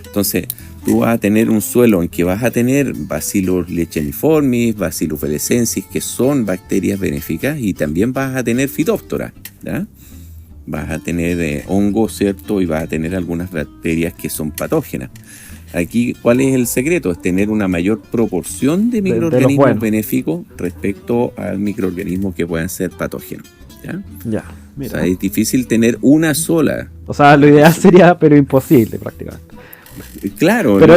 Entonces, tú vas a tener un suelo en que vas a tener Bacillus leishmaniiformis, Bacillus felecensis, que son bacterias benéficas, y también vas a tener Phytophthora, ¿ya? Vas a tener hongos, ¿cierto? Y vas a tener algunas bacterias que son patógenas. Aquí, ¿cuál es el secreto? Es tener una mayor proporción de microorganismos benéficos respecto al microorganismos que puedan ser patógenos, ¿ya? Ya, mira. O sea, es difícil tener una sola. O sea, lo ideal sería, pero imposible prácticamente. Claro. Pero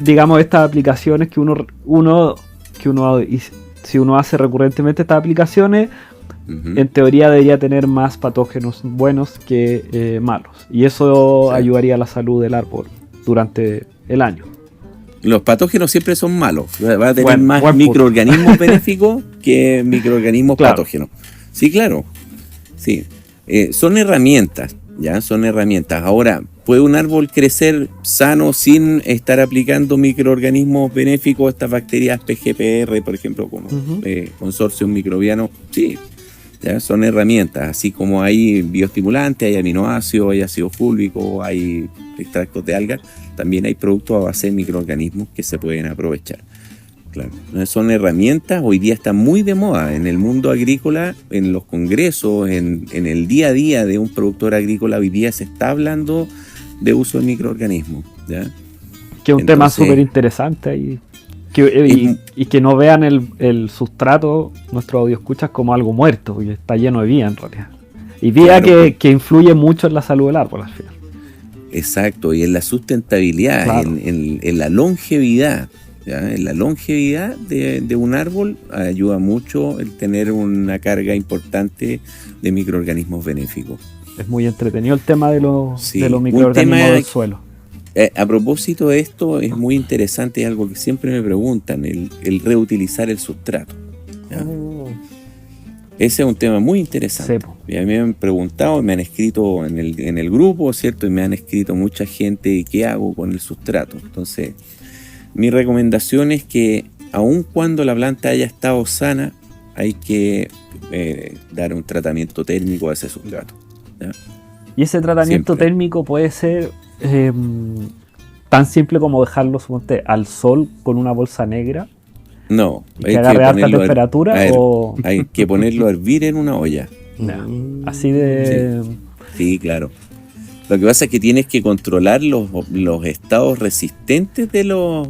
digamos, estas aplicaciones que si uno hace recurrentemente estas aplicaciones, en teoría debería tener más patógenos buenos que malos. Y eso ayudaría a la salud del árbol durante el año. Los patógenos siempre son malos. Va a tener más microorganismos benéficos que microorganismos patógenos. Sí, claro. Sí. Son herramientas. Ya, son herramientas. Ahora, ¿puede un árbol crecer sano sin estar aplicando microorganismos benéficos, estas bacterias PGPR, por ejemplo, como consorcio microbiano? Sí, ya son herramientas. Así como hay bioestimulantes, hay aminoácidos, hay ácido fúlvico, hay extractos de algas, también hay productos a base de microorganismos que se pueden aprovechar. Claro. Son herramientas, hoy día está muy de moda en el mundo agrícola, en los congresos, en el día a día de un productor agrícola. Hoy día se está hablando de uso de microorganismos, ¿ya? Que es un tema súper interesante y que no vean el sustrato, nuestros audioescuchas, como algo muerto, porque está lleno de vida en realidad. Y vida que influye mucho en la salud del árbol al final. Exacto, y en la sustentabilidad, claro. en la longevidad. ¿Ya? En la longevidad de un árbol ayuda mucho el tener una carga importante de microorganismos benéficos. Es muy entretenido el tema de los microorganismos del suelo. A propósito de esto, es muy interesante, es algo que siempre me preguntan, el reutilizar el sustrato. ¿Ya? Ese es un tema muy interesante. Sí. Y a mí me han preguntado, me han escrito en el grupo, ¿cierto? Y me han escrito mucha gente, ¿qué hago con el sustrato? Entonces, mi recomendación es que aun cuando la planta haya estado sana, hay que dar un tratamiento térmico a ese sustrato, ¿ya? Y ese tratamiento térmico puede ser tan simple como dejarlo, suponte, al sol con una bolsa negra. No, que agarre alta temperatura. Hay que ponerlo a hervir en una olla. No, así de... Sí, claro. Lo que pasa es que tienes que controlar los estados resistentes de las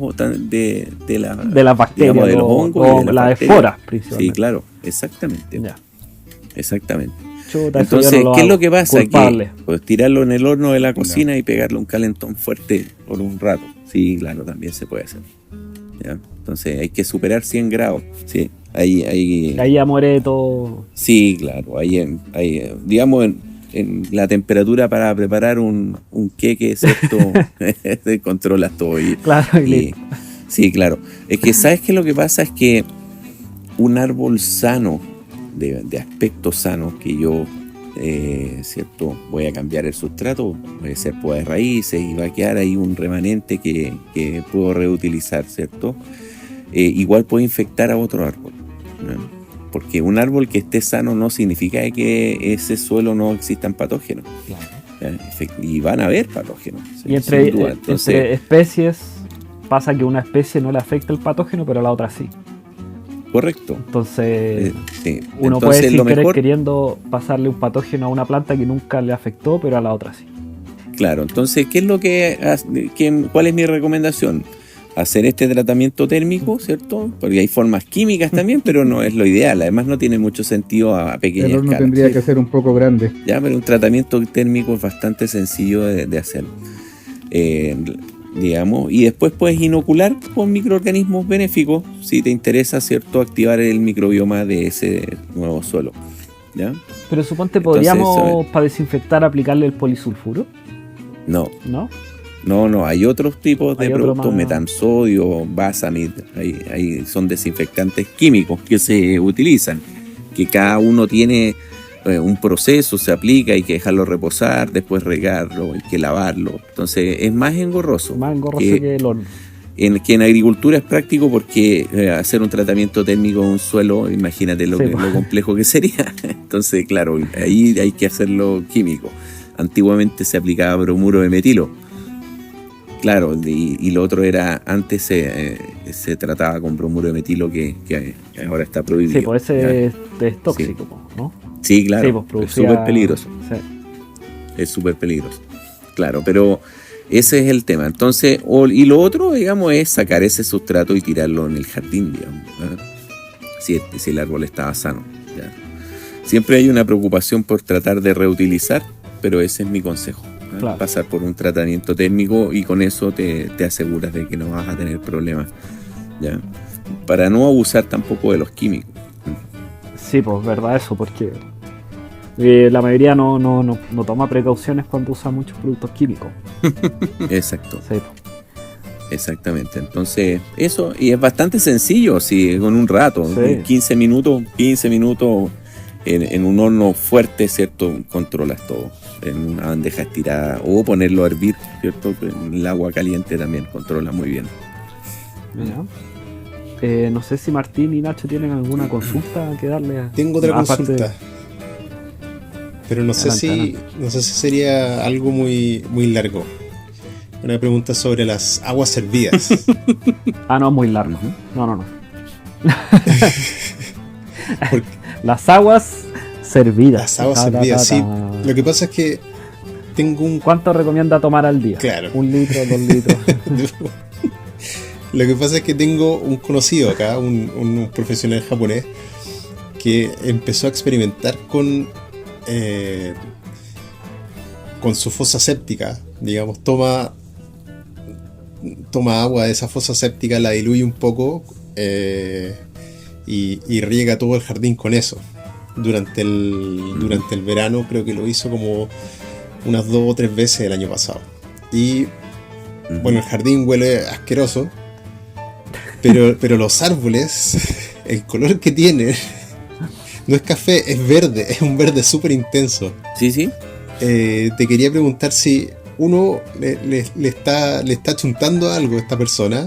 bacterias, digamos, de los hongos, o de las esporas, principalmente. Sí, claro, exactamente. Ya. Exactamente. Chuta, entonces, ¿qué es lo que pasa? Que, pues, tirarlo en el horno de la cocina y pegarle un calentón fuerte por un rato. Sí, claro, también se puede hacer. ¿Ya? Entonces hay que superar 100 grados. Sí, ahí ya muere todo. Sí, claro. Ahí digamos, en la temperatura para preparar un queque, ¿cierto? Te controlas todo. Claro, y sí, claro. Es que, ¿sabes qué? Lo que pasa es que un árbol sano, de aspecto sano, que yo, ¿cierto? Voy a cambiar el sustrato, puede ser poda de raíces y va a quedar ahí un remanente que puedo reutilizar, ¿cierto? Igual puede infectar a otro árbol, ¿no? Porque un árbol que esté sano no significa que ese suelo no existan patógenos. Claro. Y van a haber patógenos. Y entre especies pasa que una especie no le afecta el patógeno, pero a la otra sí. Correcto. Entonces, sí. Uno puede sin querer queriendo pasarle un patógeno a una planta que nunca le afectó, pero a la otra sí. Claro, entonces, ¿cuál es mi recomendación? Hacer este tratamiento térmico, ¿cierto? Porque hay formas químicas también, pero no es lo ideal. Además, no tiene mucho sentido a pequeña escala. El horno tendría que ser un poco grande. Ya, pero un tratamiento térmico es bastante sencillo de hacer. Digamos, y después puedes inocular con microorganismos benéficos si te interesa, ¿cierto?, activar el microbioma de ese nuevo suelo, ¿ya? Pero suponte, ¿podríamos para desinfectar aplicarle el polisulfuro? No. ¿No? No, hay otros tipos de Hay otro productos, más. metamsodio, Basamid, son desinfectantes químicos que se utilizan, que cada uno tiene un proceso, se aplica, hay que dejarlo reposar, después regarlo, hay que lavarlo. Entonces es más engorroso. Más engorroso que el horno. Que en agricultura es práctico porque hacer un tratamiento térmico en un suelo, imagínate lo complejo que sería. Entonces, claro, ahí hay que hacerlo químico. Antiguamente se aplicaba bromuro de metilo. Claro, y lo otro era, antes se trataba con bromuro de metilo que ahora está prohibido. Sí, pues ese es tóxico, ¿no? Sí, claro, Sí, pues producía... es súper peligroso. Sí. Es súper peligroso. Claro, pero ese es el tema. Entonces, y lo otro, digamos, es sacar ese sustrato y tirarlo en el jardín, digamos, ¿eh? Si el árbol estaba sano. ¿Ya? Siempre hay una preocupación por tratar de reutilizar, pero ese es mi consejo. Claro. Pasar por un tratamiento térmico y con eso te aseguras de que no vas a tener problemas, ¿ya? Para no abusar tampoco de los químicos. Sí, pues verdad eso, porque la mayoría no toma precauciones cuando usa muchos productos químicos. Exacto. Sí, Exactamente. Entonces, eso, y es bastante sencillo, si con un rato, Sí. 15 minutos en un horno fuerte, ¿cierto? Controlas todo. En una bandeja estirada o ponerlo a hervir, ¿cierto? En el agua caliente también controla muy bien. Mira. No sé si Martín y Nacho tienen alguna consulta que darle a... Tengo otra aparte- consulta. Pero no sé Adelante, si sería algo muy, muy largo. Una pregunta sobre las aguas servidas. Ah, no, muy largo. No. Porque Las aguas servidas. las aguas Ta, ta, servidas, ta, sí. ta. Lo que pasa es que tengo un... ¿Cuánto recomienda tomar al día? Claro. 1 litro, 2 litros. Lo que pasa es que tengo un conocido acá, un profesional japonés, que empezó a experimentar con su fosa séptica. Digamos, toma agua de esa fosa séptica, la diluye un poco y riega todo el jardín con eso. Durante el verano creo que lo hizo como unas 2 o 3 veces el año pasado. Y bueno, el jardín huele asqueroso, pero los árboles, el color que tienen, no es café, es verde, es un verde súper intenso. Sí. Te quería preguntar si uno le está chuntando algo a esta persona,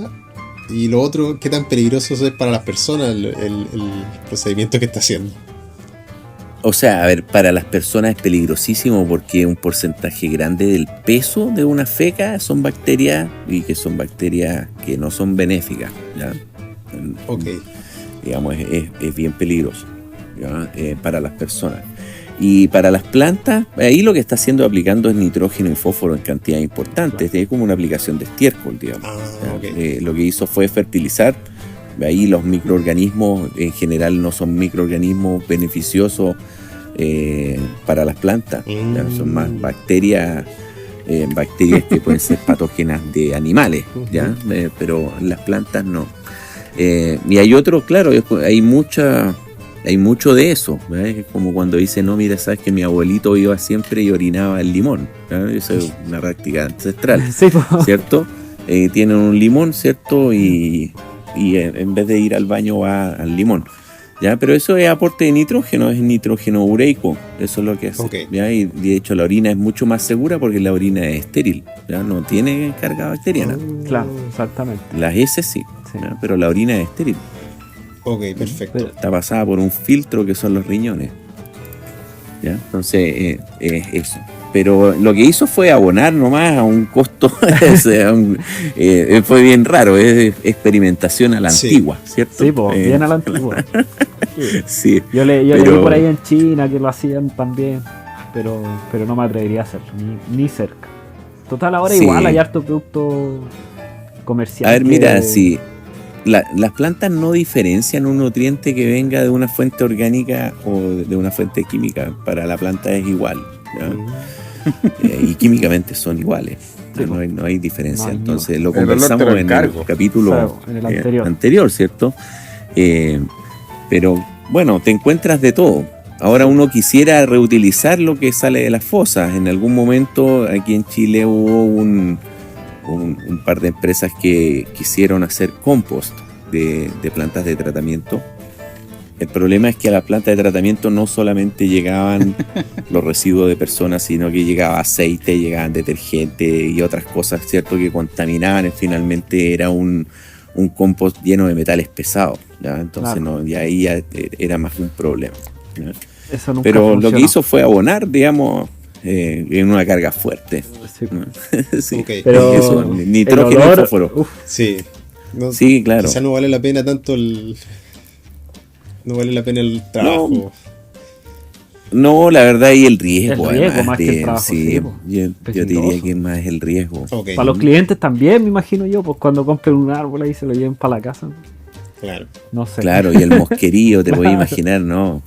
y lo otro, qué tan peligroso es para las personas el procedimiento que está haciendo. O sea, a ver, para las personas es peligrosísimo porque un porcentaje grande del peso de una feca son bacterias, y que son bacterias que no son benéficas, ¿ya? Ok. Digamos, es bien peligroso, ¿ya? Para las personas. Y para las plantas, ahí lo que está haciendo aplicando es nitrógeno y fósforo en cantidades importantes. Es como una aplicación de estiércol, digamos. ¿ya? Ok. Lo que hizo fue fertilizar. Ahí los microorganismos en general no son microorganismos beneficiosos para las plantas. ¿ya? Son más bacterias que pueden ser patógenas de animales, ¿ya? Pero las plantas no. Y hay otro, claro, hay mucho de eso. Es como cuando dicen, no, mira, sabes que mi abuelito iba siempre y orinaba el limón. ¿ya? Esa es una práctica ancestral, Sí, po. ¿cierto? Tienen un limón, ¿cierto? Y en vez de ir al baño va al limón. ¿Ya? Pero eso es aporte de nitrógeno, es nitrógeno ureico, eso es lo que hace. Ok. ¿ya? Y de hecho la orina es mucho más segura porque la orina es estéril, ¿ya? No tiene carga bacteriana. Claro, exactamente. Las heces sí, Sí. ¿ya? Pero la orina es estéril, Ok, perfecto. está pasada por un filtro que son los riñones. ¿Ya? Entonces eso. Pero lo que hizo fue abonar nomás a un costo, o sea, fue bien raro, es experimentación a la Sí. antigua, ¿cierto? Sí, pues, bien a la antigua. Sí. Yo leí Pero- por ahí en China que lo hacían también, pero no me atrevería a hacerlo, ni cerca. Total, ahora Sí. igual hay harto producto comercial. A ver, mira, que- si las plantas no diferencian un nutriente que venga de una fuente orgánica o de una fuente química, para la planta es igual, ¿ya? Y químicamente son iguales, Sí, no hay diferencia. no hay Entonces lo El olor te conversamos lo en el encargo. capítulo Claro, en el anterior, ¿cierto? Pero bueno, te encuentras de todo. Ahora uno quisiera reutilizar lo que sale de las fosas. En algún momento aquí en Chile hubo un par de empresas que quisieron hacer compost de plantas de tratamiento. El problema es que a la planta de tratamiento no solamente llegaban los residuos de personas, sino que llegaba aceite, llegaban detergente y otras cosas, ¿cierto?, que contaminaban. Finalmente era un compost lleno de metales pesados, ¿ya? Entonces Claro. no, y ahí ya era más un problema, ¿ya? Eso nunca Pero lo que funcionó. hizo fue abonar, digamos, en una carga fuerte. Sí. ¿no? Sí. Ok. Pero Eso, nitrógeno el y olor, fósforo. uf, Sí. No, Sí, claro. Quizá no vale la pena tanto no vale la pena el trabajo. No, la verdad, y el riesgo. El riesgo además más que el trabajo, sí, sí, po. yo te diría Peligroso. que más el riesgo. Ok, para los clientes también, me imagino yo, pues cuando compren un árbol ahí se lo lleven para la casa. claro. No sé. Claro, y el mosquerío, te puedes Claro. imaginar, no.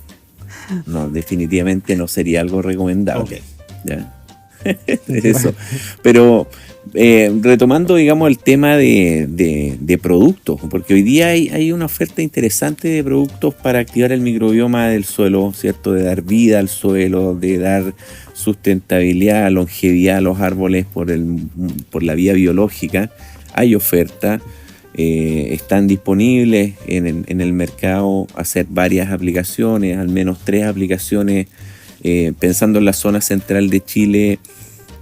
No, definitivamente no sería algo recomendable. Ok. ¿Ya? Eso. Pero retomando, digamos, el tema de productos, porque hoy día hay una oferta interesante de productos para activar el microbioma del suelo, ¿cierto? De dar vida al suelo, de dar sustentabilidad, longevidad a los árboles por la vía biológica. Hay oferta. Están disponibles en el mercado hacer varias aplicaciones, al menos 3 aplicaciones, pensando en la zona central de Chile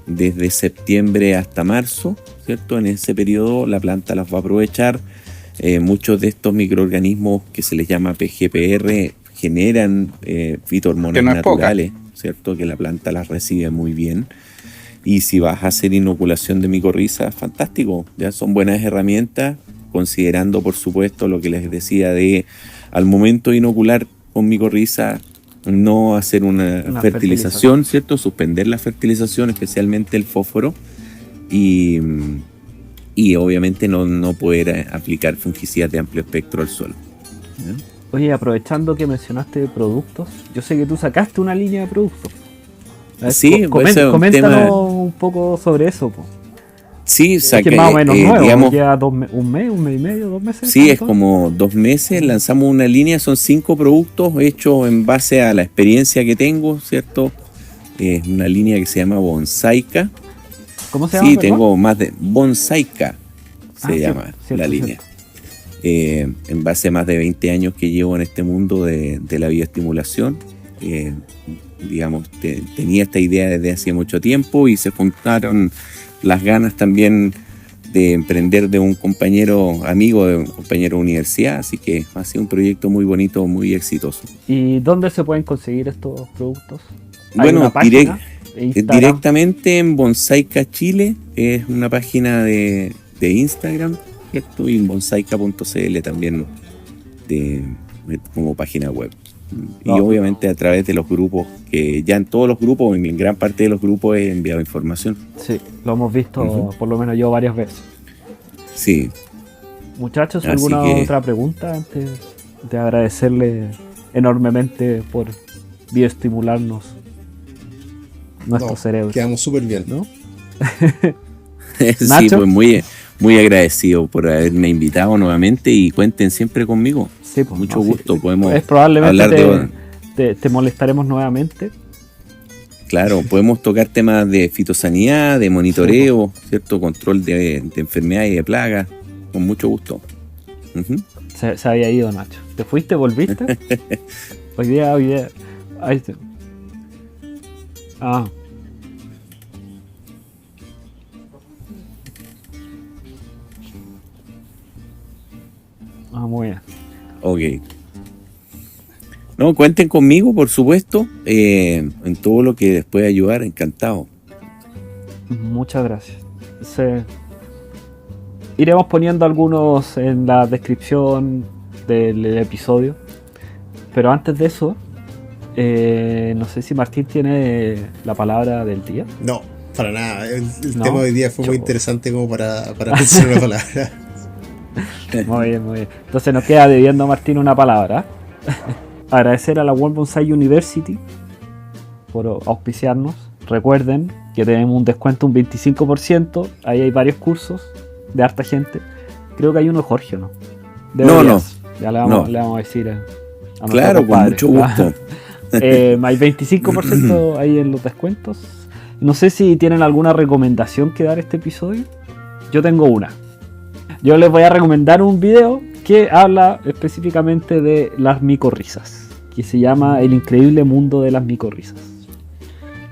desde septiembre hasta marzo, ¿cierto? En ese periodo la planta las va a aprovechar. Muchos de estos microorganismos que se les llama PGPR generan fitohormonas Que no es poca. naturales, ¿cierto? Que la planta las recibe muy bien. Y si vas a hacer inoculación de micorriza, fantástico, ya son buenas herramientas, considerando por supuesto lo que les decía de al momento de inocular con micorriza no hacer una fertilización, ¿cierto? Suspender la fertilización, especialmente el fósforo, y obviamente no poder aplicar fungicidas de amplio espectro al suelo, ¿ya? Oye, aprovechando que mencionaste productos, yo sé que tú sacaste una línea de productos. A ver, Sí, pues ese es un coméntanos tema. un poco sobre eso, po. Sí, Es que es más o menos nuevo, digamos, lleva un mes y medio, 2 meses. sí, es ¿cuánto? como 2 meses, lanzamos una línea, son 5 productos hechos en base a la experiencia que tengo, ¿cierto? Es una línea que se llama Bonsaica. ¿Cómo se llama? Sí, perdón? tengo más de Bonsaica, se Ah, llama cierto, la cierto. línea. En base a más de 20 años que llevo en este mundo de la bioestimulación. Digamos, tenía esta idea desde hace mucho tiempo y se juntaron las ganas también de emprender de un compañero amigo, de un compañero de universidad, así que ha sido un proyecto muy bonito, muy exitoso. ¿Y dónde se pueden conseguir estos productos? ¿Hay Bueno, una página? Instagram. directamente en Bonsaica Chile, es una página de Instagram, ¿cierto? Y en bonsaica.cl también como página web. Y No. obviamente a través de los grupos, que ya en todos los grupos, en gran parte de los grupos he enviado información. Sí, lo hemos visto, Ujú. por lo menos yo, varias veces. Sí, Muchachos, Así ¿alguna que- otra pregunta antes de agradecerle enormemente por bioestimularnos nuestro No, cerebro? Quedamos súper bien. ¿No? sí, Nacho. pues muy agradecido por haberme invitado nuevamente y cuenten siempre conmigo. Sí, pues, Mucho no, sí. gusto, podemos Es probablemente hablar te molestaremos nuevamente. Claro, podemos tocar temas de fitosanidad, de monitoreo, ¿cierto? Control de enfermedades y de plagas, con mucho gusto. Ujú. Se había ido, Nacho. ¿Te fuiste? ¿Volviste? Hoy día. Ahí está. Ah. Muy bien. Ok. No, cuenten conmigo, por supuesto, en todo lo que les pueda ayudar, encantado. Muchas gracias. Iremos poniendo algunos en la descripción del episodio. Pero antes de eso, no sé si Martín tiene la palabra del día. No, para nada. El No, tema de hoy día fue muy chau. interesante como para mencionar una palabra. Muy bien, muy bien. Entonces nos queda debiendo a Martín una palabra. Agradecer a la World Bonsai University por auspiciarnos. Recuerden que tenemos un descuento, un 25%. Ahí hay varios cursos de harta gente. Creo que hay uno de Jorge, ¿no? No. Ya le vamos, No. le vamos a decir a nuestro Claro, con compadre. mucho gusto. Hay 25% ahí en los descuentos. No sé si tienen alguna recomendación que dar este episodio. Yo tengo una. Yo les voy a recomendar un video que habla específicamente de las micorrizas, que se llama El increíble mundo de las micorrizas,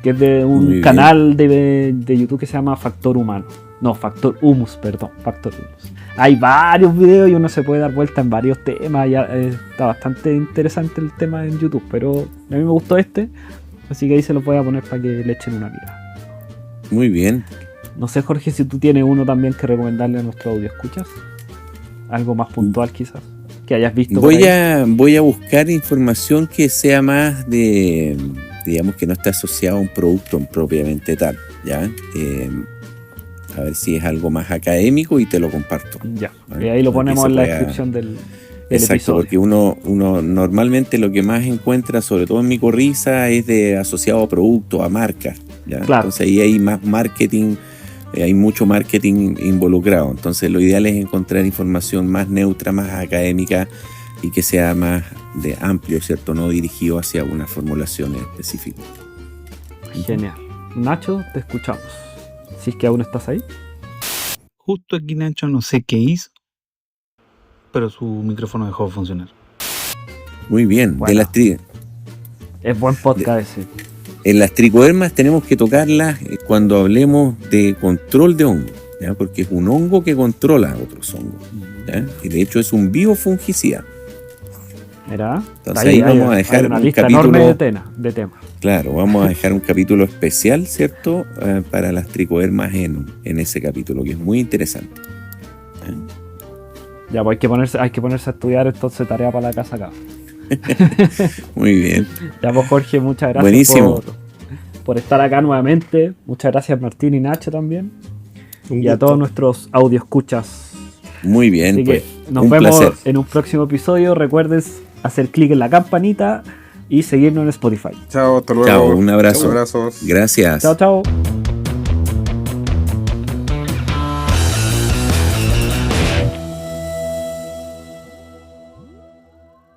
que es de un canal de YouTube que se llama Factor Humus. Hay varios videos y uno se puede dar vuelta en varios temas. Ya, está bastante interesante el tema en YouTube, pero a mí me gustó este, así que ahí se lo voy a poner para que le echen una mirada. Muy bien. No sé, Jorge, si tú tienes uno también que recomendarle a nuestro audio escuchas. Algo más puntual quizás, que hayas visto. Voy a buscar información que sea más de, digamos, que no está asociado a un producto propiamente tal, ¿ya? A ver si es algo más académico y te lo comparto. Ya, y ahí lo ponemos en la descripción del exacto, episodio. Porque uno normalmente lo que más encuentra, sobre todo en micorriza, es de asociado a productos, a marcas, ¿ya? Claro. Entonces ahí hay más marketing, hay mucho marketing involucrado. Entonces lo ideal es encontrar información más neutra, más académica y que sea más de amplio, ¿cierto? No dirigido hacia una formulación específica. Genial. Nacho, te escuchamos. Si es que aún estás ahí. Justo aquí Nacho no sé qué hizo, pero su micrófono dejó de funcionar. Muy bien. Bueno, es buen podcast ese. En las tricodermas tenemos que tocarlas cuando hablemos de control de hongo, ¿ya? Porque es un hongo que controla a otros hongos, ¿ya? Y de hecho es un biofungicida. Mira, entonces ahí vamos a dejar una un lista capítulo enorme de temas. Claro, vamos a dejar un capítulo especial, ¿cierto? Para las tricodermas en ese capítulo, que es muy interesante. Ya, pues hay que ponerse a estudiar entonces, tarea para la casa acá. Muy bien. Ya, pues Jorge, muchas gracias. Buenísimo. Por estar acá nuevamente. Muchas gracias Martín y Nacho también. Un y gusto. a todos nuestros audio escuchas. Muy bien, Así pues. que nos un vemos placer. en un próximo episodio. Recuerden hacer clic en la campanita y seguirnos en Spotify. Chao, hasta luego. Chao, un abrazo. Abrazos. Gracias. Chao, chao.